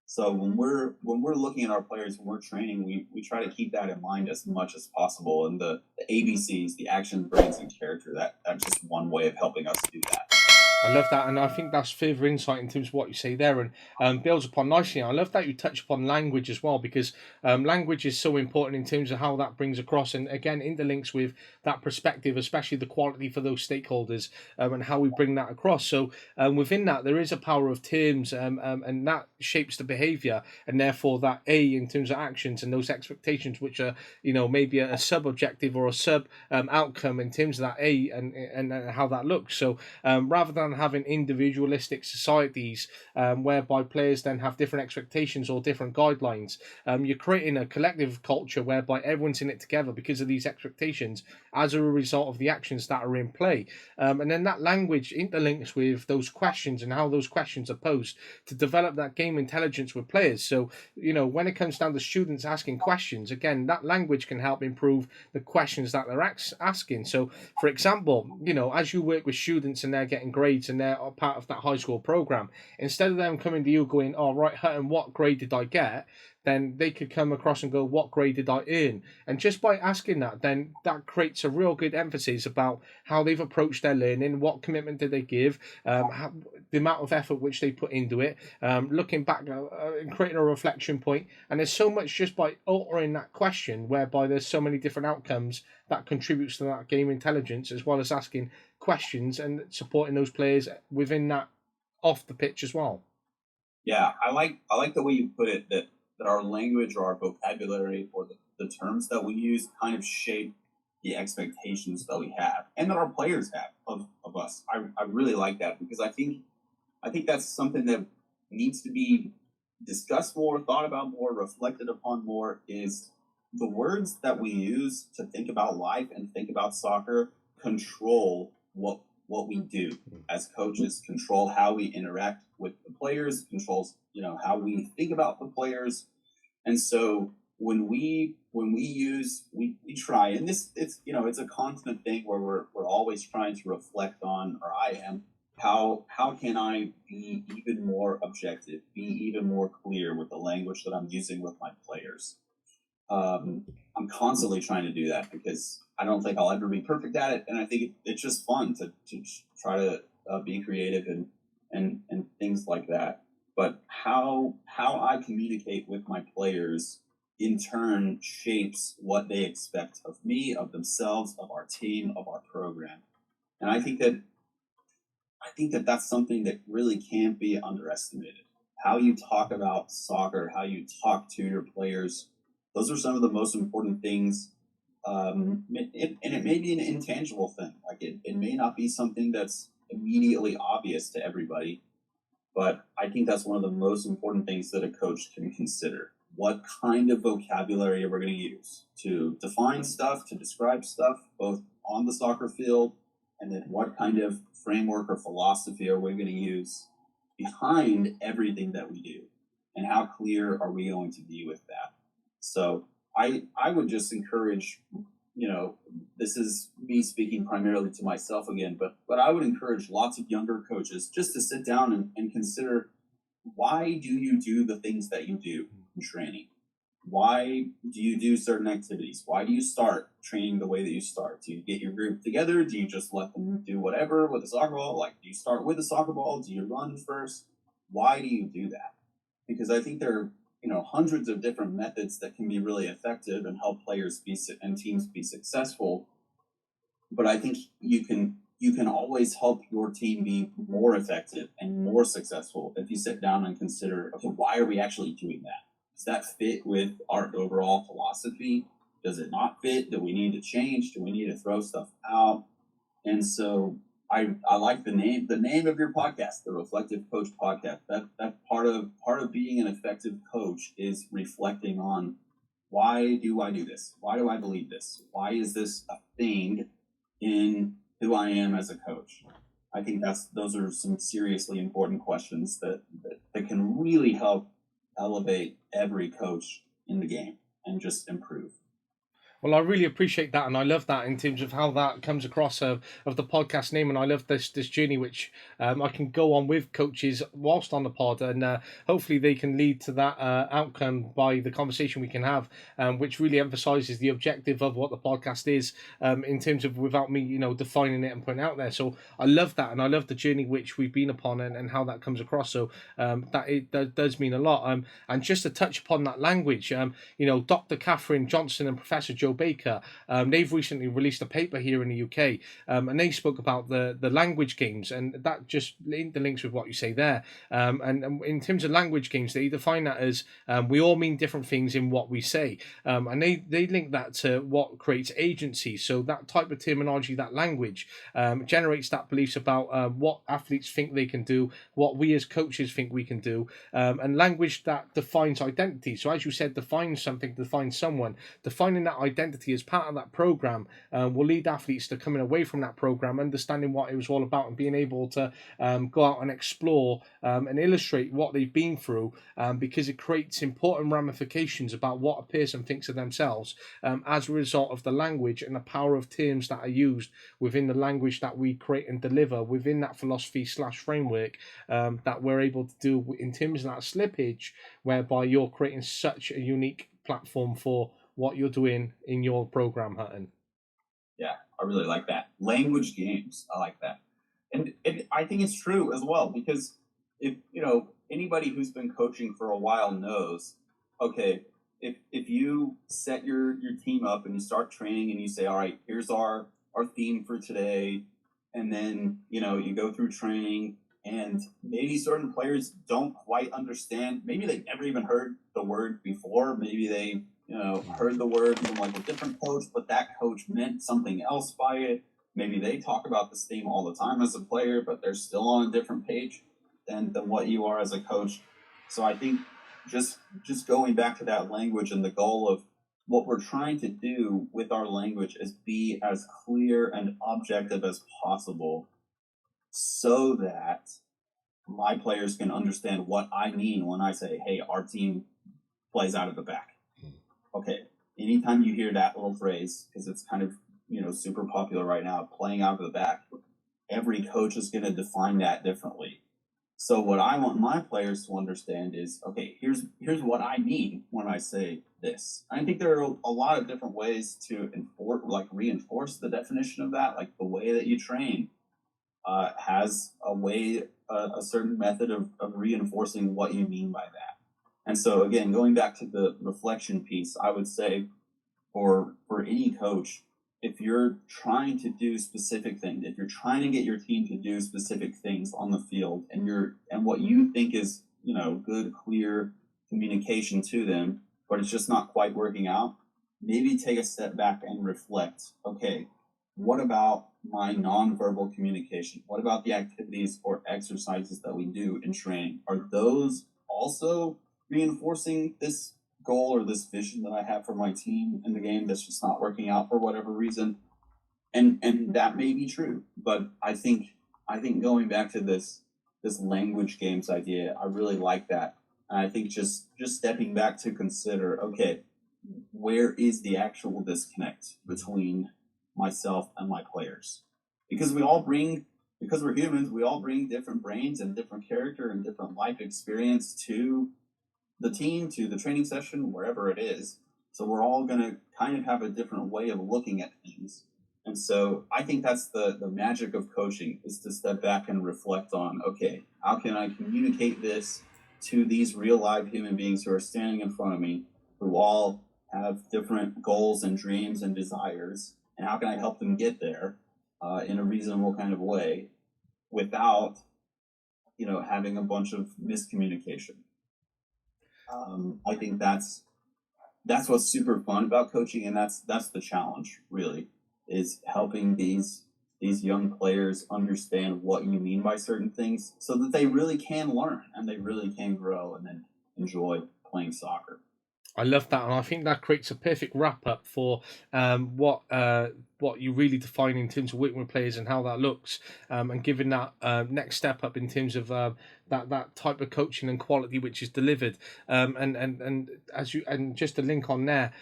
So when we're looking at our players, when we're training, we try to keep that in mind as much as possible. And the ABCs, the action, brains, and character, that's just one way of helping us do that. I love that, and I think that's further insight in terms of what you say there, and builds upon nicely. I love that you touch upon language as well, because language is so important in terms of how that brings across, and again interlinks with that perspective, especially the quality for those stakeholders, and how we bring that across. So within that, there is a power of terms, and that shapes the behaviour, and therefore that A in terms of actions and those expectations, which are maybe a sub objective or a sub outcome in terms of that A and how that looks. So rather than having individualistic societies whereby players then have different expectations or different guidelines, you're creating a collective culture whereby everyone's in it together because of these expectations as a result of the actions that are in play. And then that language interlinks with those questions and how those questions are posed to develop that game intelligence with players. So, when it comes down to students asking questions, again, that language can help improve the questions that they're asking. So, for example, as you work with students and they're getting grades and they're part of that high school program, instead of them coming to you going, "Oh, right, Hutton, what grade did I get?" then they could come across and go, "What grade did I earn?" And just by asking that, then that creates a real good emphasis about how they've approached their learning, what commitment did they give, the amount of effort which they put into it, looking back and creating a reflection point. And there's so much just by altering that question, whereby there's so many different outcomes that contributes to that game intelligence, as well as asking questions and supporting those players within that off the pitch as well. Yeah, I like the way you put it, that our language or our vocabulary or the terms that we use kind of shape the expectations that we have and that our players have of us. I really like that, because I think that's something that needs to be discussed more, thought about more, reflected upon more, is the words that we use to think about life and think about soccer control what we do as coaches, control how we interact with the players, controls how we think about the players. And so when we use, we try, and it's a constant thing where we're always trying to reflect on, or I am, how can I be even more objective, be even more clear with the language that I'm using with my players. I'm constantly trying to do that, because I don't think I'll ever be perfect at it, and I think it's just fun to try to be creative and things like that. But how I communicate with my players in turn shapes what they expect of me, of themselves, of our team, of our program. And I think that that's something that really can't be underestimated. How you talk about soccer, how you talk to your players, those are some of the most important things. And it may be an intangible thing. Like it may not be something that's immediately obvious to everybody, but I think that's one of the most important things that a coach can consider. What kind of vocabulary are we going to use to define stuff, to describe stuff, both on the soccer field, and then what kind of framework or philosophy are we going to use behind everything that we do, and how clear are we going to be with that? So I would just encourage, this is me speaking primarily to myself again, but I would encourage lots of younger coaches just to sit down and consider, why do you do the things that you do in training? Why do you do certain activities? Why do you start training the way that you start? Do you get your group together? Do you just let them do whatever with a soccer ball? Like, do you start with a soccer ball? Do you run first? Why do you do that? Because I think there are hundreds of different methods that can be really effective and help players and teams be successful. But I think you can always help your team be more effective and more successful if you sit down and consider, okay, why are we actually doing that? Does that fit with our overall philosophy? Does it not fit? Do we need to change? Do we need to throw stuff out? And so I like the name of your podcast, the Reflective Coach Podcast. That part of being an effective coach is reflecting on, why do I do this? Why do I believe this? Why is this a thing in who I am as a coach? I think those are some seriously important questions that can really help elevate every coach in the game and just improve. Well, I really appreciate that, and I love that in terms of how that comes across of the podcast name, and I love this journey which I can go on with coaches whilst on the pod, and hopefully they can lead to that outcome by the conversation we can have, which really emphasises the objective of what the podcast is, in terms of, without me, defining it and putting it out there. So I love that, and I love the journey which we've been upon, and how that comes across. So that does mean a lot. And just to touch upon that language, Dr. Catherine Johnson and Professor Joe Baker, they've recently released a paper here in the UK, and they spoke about the language games, and that just interlinks with what you say there. And in terms of language games, they define that as, we all mean different things in what we say, and they link that to what creates agency. So that type of terminology, that language, generates that beliefs about what athletes think they can do, what we as coaches think we can do, and language that defines identity. So as you said, defines something, defines someone. Defining that identity as part of that program will lead athletes to coming away from that program understanding what it was all about, and being able to go out and explore and illustrate what they've been through, because it creates important ramifications about what a person thinks of themselves, as a result of the language and the power of terms that are used within the language that we create and deliver within that philosophy / framework, that we're able to do in terms of that slippage, whereby you're creating such a unique platform for what you're doing in your program, Hutton. Yeah, I really like that. Language games, I like that. And I think it's true as well, because if anybody who's been coaching for a while knows, okay, if you set your team up and you start training and you say, all right, here's our theme for today, and then you go through training, and maybe certain players don't quite understand, maybe they never even heard the word before, maybe they heard the word from like a different coach, but that coach meant something else by it. Maybe they talk about this theme all the time as a player, but they're still on a different page than what you are as a coach. So I think just going back to that language, and the goal of what we're trying to do with our language is be as clear and objective as possible, so that my players can understand what I mean when I say, hey, our team plays out of the back. Okay, anytime you hear that little phrase, because it's kind of super popular right now, playing out of the back, every coach is going to define that differently. So what I want my players to understand is, okay, here's what I mean when I say this. I think there are a lot of different ways to reinforce the definition of that. Like the way that you train has a certain method of reinforcing what you mean by that. And so, again, going back to the reflection piece, I would say for any coach, if you're trying to do specific things, if you're trying to get your team to do specific things on the field, and what you think is good, clear communication to them, but it's just not quite working out, maybe take a step back and reflect. Okay, what about my nonverbal communication? What about the activities or exercises that we do in training? Are those also reinforcing this goal or this vision that I have for my team in the game that's just not working out for whatever reason? And that may be true, but I think going back to this language games idea, I really like that. And I think just stepping back to consider, okay, where is the actual disconnect between myself and my players? Because we're humans, we all bring different brains and different character and different life experience to the team, to the training session, wherever it is. So we're all going to kind of have a different way of looking at things. And so I think that's the magic of coaching, is to step back and reflect on, okay, how can I communicate this to these real live human beings who are standing in front of me, who all have different goals and dreams and desires, and how can I help them get there in a reasonable kind of way without having a bunch of miscommunication. I think that's what's super fun about coaching, and that's the challenge, really, is helping these these young players understand what you mean by certain things so that they really can learn and they really can grow and then enjoy playing soccer. I love that, and I think that creates a perfect wrap up for what you really define in terms of working with players and how that looks, and giving that next step up in terms of that type of coaching and quality which is delivered. And as you and just to link on there,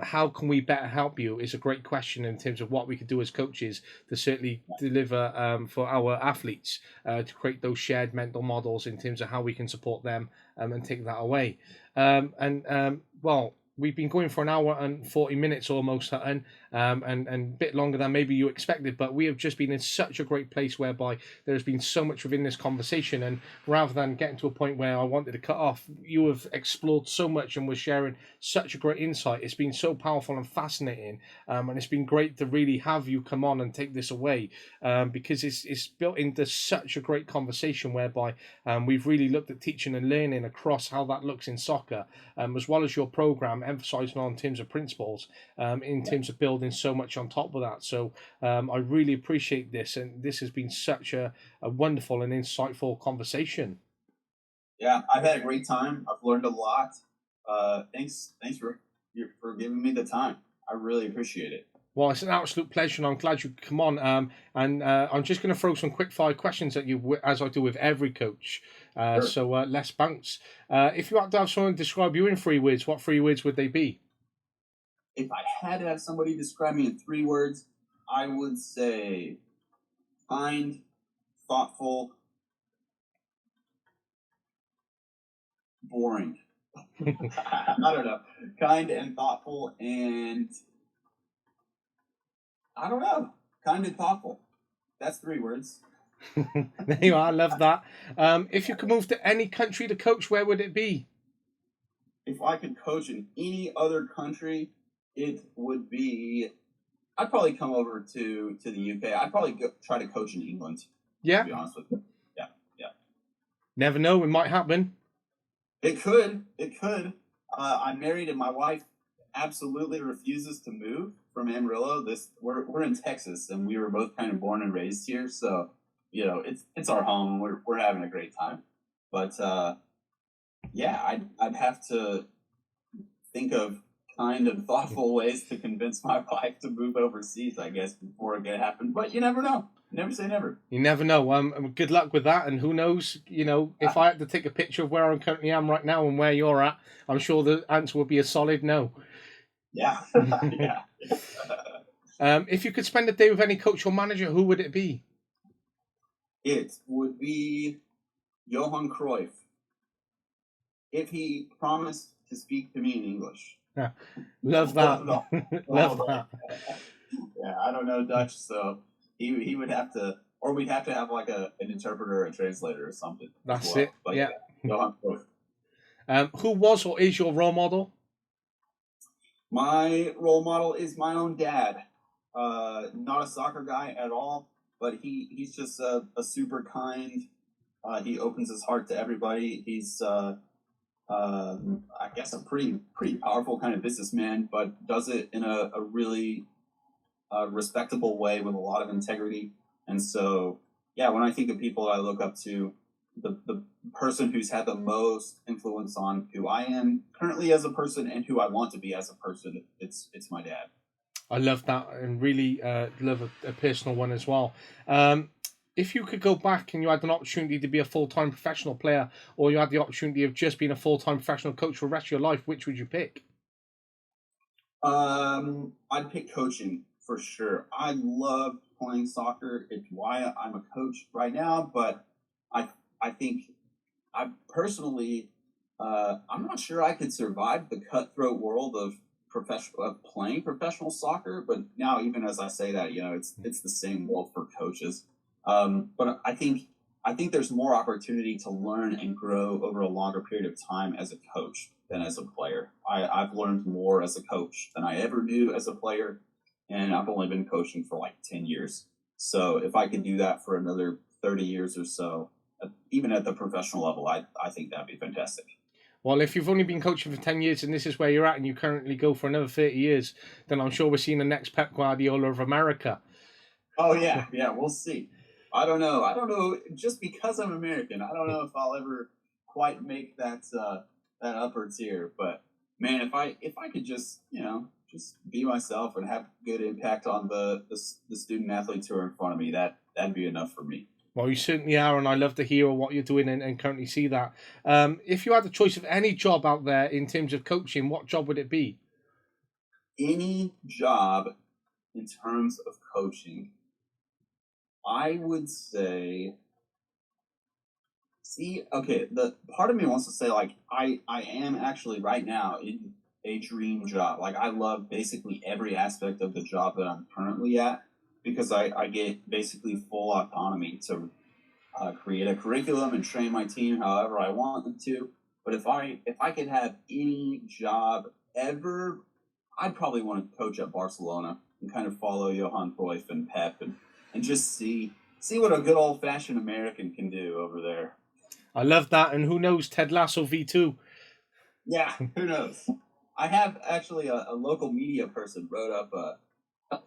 how can we better help you is a great question in terms of what we could do as coaches to certainly deliver for our athletes to create those shared mental models in terms of how we can support them and take that away. Well, we've been going for an hour and 40 minutes almost, Hutton, and a bit longer than maybe you expected, but we have just been in such a great place whereby there's been so much within this conversation, and rather than getting to a point where I wanted to cut off, you have explored so much and were sharing such a great insight. It's been so powerful and fascinating, and it's been great to really have you come on and take this away, because it's built into such a great conversation whereby we've really looked at teaching and learning across how that looks in soccer, as well as your program emphasizing on terms of principles, in terms of building so much on top of that. So I really appreciate this, and this has been such a wonderful and insightful conversation. Yeah, I've had a great time. I've learned a lot. Thanks for giving me the time. I really appreciate it. Well, it's an absolute pleasure, and I'm glad you could come on. And I'm just going to throw some quick fire questions at you, as I do with every coach. Sure. So let's bounce. If you had to have someone describe you in 3 words, what 3 words would they be? If I had to have somebody describe me in 3 words, I would say kind, thoughtful, boring. I don't know. Kind and thoughtful, and I don't know. Kind and thoughtful. That's 3 words. There you are. I love that. If you could move to any country to coach, where would it be? If I could coach in any other country, it would be. I'd probably come over to the UK. I'd probably try to coach in England. Yeah. To be honest with you. Yeah. Never know. It might happen. It could. I'm married, and my wife absolutely refuses to move from Amarillo. We're in Texas, and we were both kind of born and raised here, so it's our home. We're having a great time. But yeah, I'd have to think of kind of thoughtful ways to convince my wife to move overseas, I guess, before it could happen. But you never know. Never say never. You never know. Good luck with that, and who knows? If I had to take a picture of where I currently am right now and where you're at, I'm sure the answer would be a solid no. Yeah. Yeah. If you could spend a day with any coach or manager, who would it be? It would be Johan Cruyff, if he promised to speak to me in English. Yeah. Love that. Love that. Yeah, I don't know Dutch, so he would have to, or we'd have to have like an interpreter or a translator or something. That's it. But yeah. Johan Cruyff. Who was or is your role model? My role model is my own dad. Not a soccer guy at all, but he's just a super kind. He opens his heart to everybody. He's I guess a pretty powerful kind of businessman, but does it in a really respectable way with a lot of integrity. And so, yeah, when I think of people I look up to, the person who's had the most influence on who I am currently as a person and who I want to be as a person, it's my dad. I love that, and really love a personal one as well. If you could go back and you had an opportunity to be a full-time professional player, or you had the opportunity of just being a full-time professional coach for the rest of your life, which would you pick? I'd pick coaching for sure. I love playing soccer. It's why I'm a coach right now, but I think I personally, I'm not sure I could survive the cutthroat world of playing professional soccer. But now, even as I say that, it's the same world for coaches. But I think there's more opportunity to learn and grow over a longer period of time as a coach than as a player. I've learned more as a coach than I ever knew as a player, and I've only been coaching for like 10 years. So if I could do that for another 30 years or so, even at the professional level, I think that'd be fantastic. Well, if you've only been coaching for 10 years and this is where you're at and you currently go for another 30 years, then I'm sure we're seeing the next Pep Guardiola of America. Oh yeah, yeah. We'll see. I don't know. I don't know. Just because I'm American, I don't know if I'll ever quite make that upper tier. But man, if I could just just be myself and have good impact on the student athletes who are in front of me, that'd be enough for me. Well, you certainly are, and I love to hear what you're doing and currently see that. If you had the choice of any job out there in terms of coaching, what job would it be? Any job in terms of coaching, I would say. See, okay, the part of me wants to say like I am actually right now in a dream job. Like I love basically every aspect of the job that I'm currently at because I get basically full autonomy to create a curriculum and train my team however I want them to. But if I could have any job ever, I'd probably want to coach at Barcelona and kind of follow Johan Cruyff and Pep and just see what a good old fashioned American can do over there. I love that, and who knows, Ted Lasso V2. Yeah, who knows? I have actually a local media person wrote up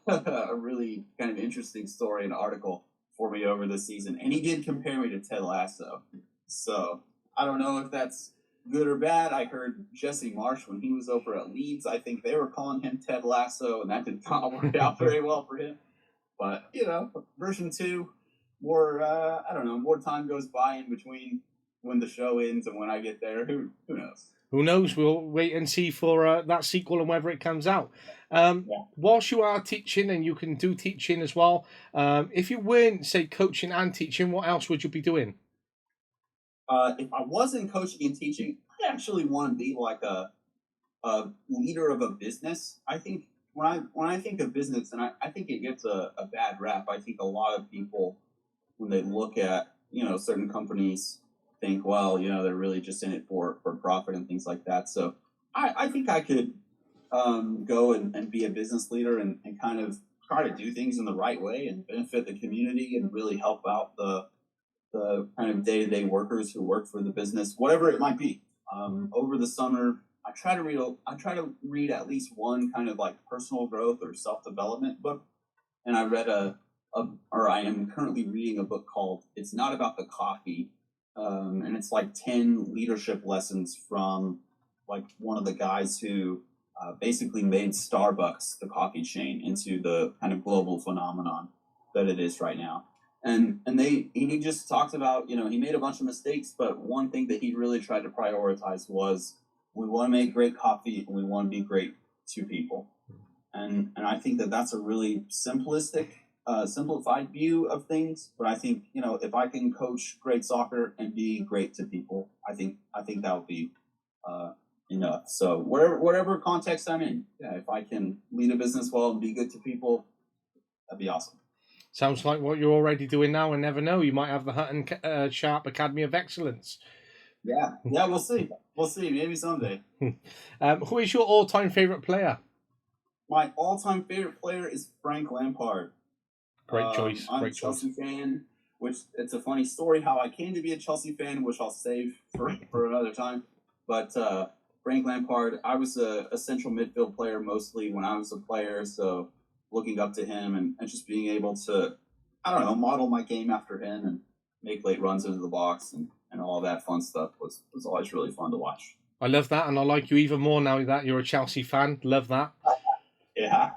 a really kind of interesting story, an article for me over the season, and he did compare me to Ted Lasso. So I don't know if that's good or bad. I heard Jesse Marsh when he was over at Leeds. I think they were calling him Ted Lasso, and that did not work out very well for him. But version 2, more I don't know, more time goes by in between when the show ends and when I get there. Who knows? Who knows? We'll wait and see for that sequel and whether it comes out. Yeah. Whilst you are teaching, and you can do teaching as well, if you weren't, say, coaching and teaching, what else would you be doing? If I wasn't coaching and teaching, I actually want to be like a leader of a business. I think when I think of business, and I think it gets a bad rap. I think a lot of people, when they look at certain companies, think, well, they're really just in it for profit and things like that. So I think I could go and be a business leader and kind of try to do things in the right way and benefit the community and really help out the kind of day-to-day workers who work for the business, whatever it might be. Over the summer, I try to read at least one kind of like personal growth or self-development book, and I read or I am currently reading a book called "It's Not About the Coffee," and it's like 10 leadership lessons from like one of the guys who basically made Starbucks, the coffee chain, into the kind of global phenomenon that it is right now. And he just talked about, he made a bunch of mistakes, but one thing that he really tried to prioritize was we want to make great coffee and we want to be great to people. And I think that that's a really simplified view of things. But I think, if I can coach great soccer and be great to people, I think that would be enough. So whatever context I'm in, if I can lead a business well and be good to people, that'd be awesome. Sounds like what you're already doing now, and never know. You might have the Hutton Sharp Academy of Excellence. Yeah, we'll see. We'll see. Maybe someday. Who is your all-time favorite player? My all-time favorite player is Frank Lampard. Great choice. I'm Great a Chelsea choice. fan, which it's a funny story how I came to be a Chelsea fan, which I'll save for another time. But Frank Lampard, I was a central midfield player mostly when I was a player, so looking up to him and just being able to, I don't know, model my game after him and make late runs into the box and all that fun stuff was always really fun to watch. I love that, and I like you even more now that you're a Chelsea fan. Love that. Yeah.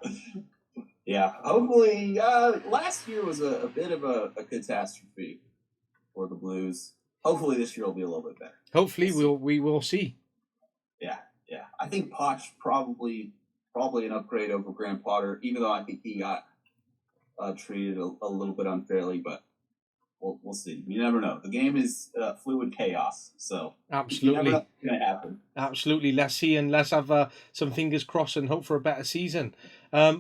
Yeah. Hopefully, last year was a bit of a catastrophe for the Blues. Hopefully this year will be a little bit better. Hopefully we will see. Yeah. I think Poch probably an upgrade over Graham Potter, even though I think he got treated a little bit unfairly, but we'll see. You never know. The game is fluid chaos, so absolutely, you never know what's going to happen. Absolutely. Let's see, and let's have some fingers crossed and hope for a better season. Yeah.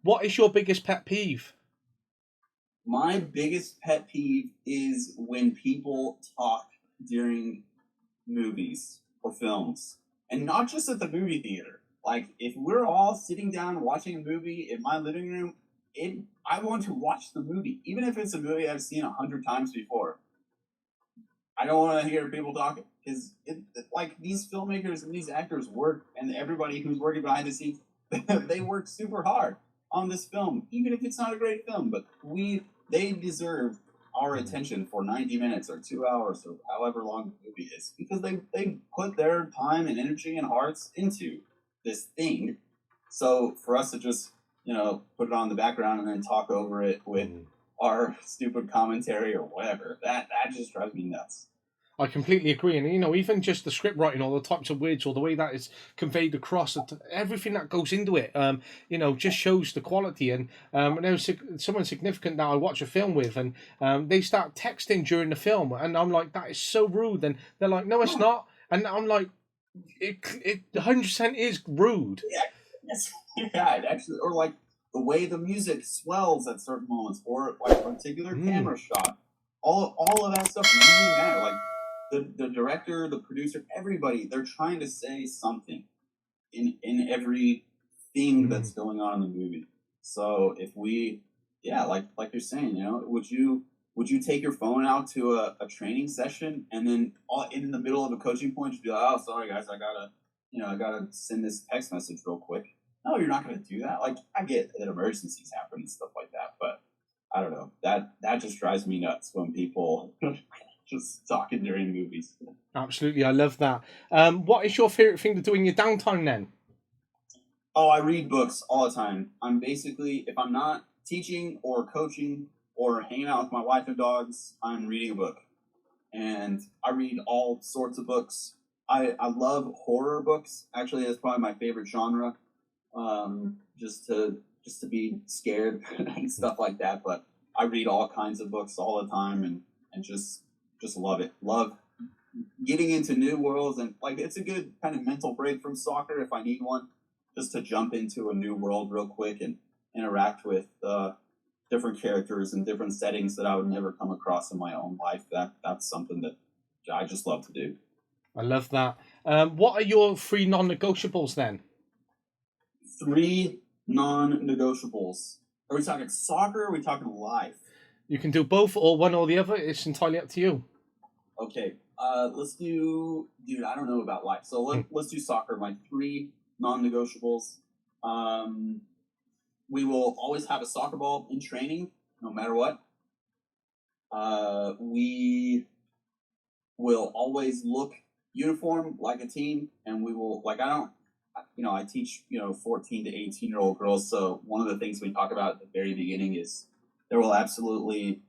What is your biggest pet peeve? My biggest pet peeve is when people talk during movies or films, and not just at the movie theater. Like, if we're all sitting down watching a movie in my living room, I want to watch the movie, even if it's a movie I've seen 100 times before. I don't want to hear people talking because, like, these filmmakers and these actors work, and everybody who's working behind the scenes, they work super hard on this film, even if it's not a great film, but they deserve our attention for 90 minutes or 2 hours or however long the movie is, because they put their time and energy and hearts into this thing. So for us to just, put it on the background and then talk over it with our stupid commentary or whatever, that just drives me nuts. I completely agree, and even just the script writing, or the types of words, or the way that is conveyed across, everything that goes into it, just shows the quality. And there was someone significant that I watch a film with, and they start texting during the film, and I'm like, that is so rude. And they're like, no, it's not, and I'm like, it 100% is rude. Yeah, yeah, it actually, or like the way the music swells at certain moments, or like a particular camera shot. All of that stuff really matter. Like the director, the producer, everybody, they're trying to say something in every thing that's going on in the movie. So if we, like you're saying, would you take your phone out to a training session and then in the middle of a coaching point, you'd be like, oh, sorry guys, I gotta send this text message real quick. No, you're not gonna do that. Like, I get that emergencies happen and stuff like that, but I don't know. That just drives me nuts when people just talking during movies. Absolutely, I love that. What is your favorite thing to do in your downtime then? Oh, I read books all the time. I'm basically, if I'm not teaching or coaching or hanging out with my wife and dogs, I'm reading a book. And I read all sorts of books. I love horror books. Actually, that's probably my favorite genre. Just to be scared and stuff like that. But I read all kinds of books all the time and just love it. Love getting into new worlds, and like, it's a good kind of mental break from soccer if I need one, just to jump into a new world real quick and interact with different characters and different settings that I would never come across in my own life. That's something that I just love to do. I love that. What are your 3 non-negotiables then? 3 non-negotiables. Are we talking soccer or are we talking life? You can do both or one or the other. It's entirely up to you. Okay. Let's do... Dude, I don't know about life. So let's do soccer. My 3 non-negotiables. We will always have a soccer ball in training, no matter what. We will always look uniform like a team, and we will, like, I teach, 14 to 18-year-old girls, so one of the things we talk about at the very beginning is there will absolutely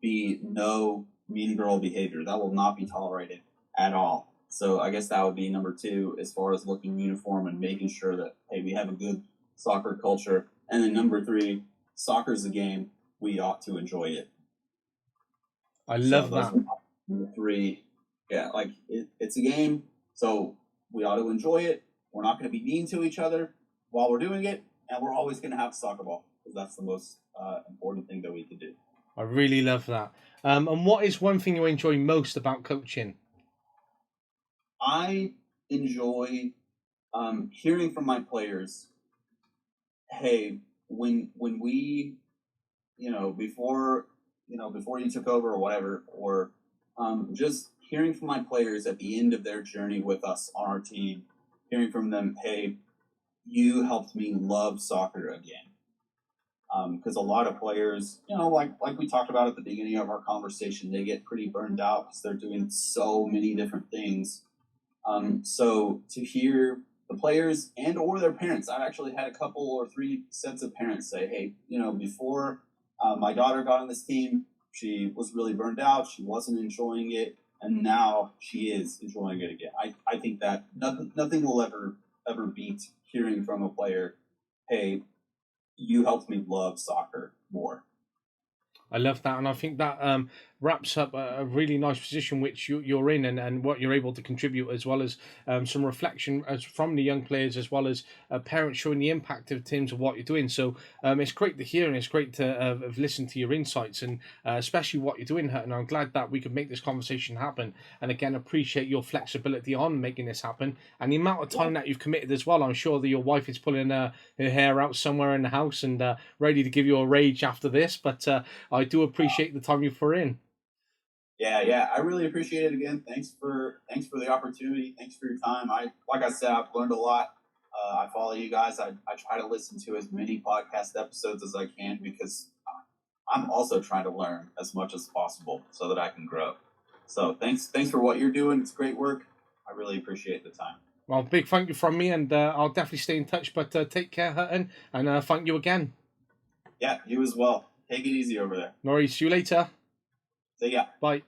be no mean girl behavior. That will not be tolerated at all. So I guess that would be number 2 as far as looking uniform and making sure that, hey, we have a good soccer culture. And then number 3, soccer's a game. We ought to enjoy it. I love that. Number 3, like it's a game, so we ought to enjoy it. We're not going to be mean to each other while we're doing it, and we're always going to have a soccer ball, because that's the most important thing that we can do. I really love that. And what is one thing you enjoy most about coaching? I enjoy hearing from my players. Hey, when we, before you took over or whatever, or just hearing from my players at the end of their journey with us on our team, hearing from them, hey, you helped me love soccer again. Because a lot of players, like we talked about at the beginning of our conversation, they get pretty burned out because they're doing so many different things. So to hear the players and or their parents, I've actually had a couple or 3 sets of parents say, hey, before my daughter got on this team, she was really burned out, she wasn't enjoying it, and now she is enjoying it again. I think that nothing will ever beat hearing from a player, hey, you helped me love soccer more. I love that, and I think that wraps up a really nice position which you're in, and what you're able to contribute, as well as some reflection from the young players, as well as parents showing the impact in terms of what you're doing. So it's great to hear, and it's great to have listened to your insights, and especially what you're doing, Hutton. I'm glad that we could make this conversation happen, and again, appreciate your flexibility on making this happen, and the amount of time that you've committed as well. I'm sure that your wife is pulling her hair out somewhere in the house and ready to give you a rage after this, but I do appreciate the time you've put in. Yeah, I really appreciate it again. Thanks for the opportunity. Thanks for your time. Like I said, I've learned a lot. I follow you guys. I try to listen to as many podcast episodes as I can because I'm also trying to learn as much as possible so that I can grow. So thanks for what you're doing. It's great work. I really appreciate the time. Well, big thank you from me, and I'll definitely stay in touch. But take care, Hutton, and thank you again. Yeah, you as well. Take it easy over there. No worries. See you later. See ya. Bye.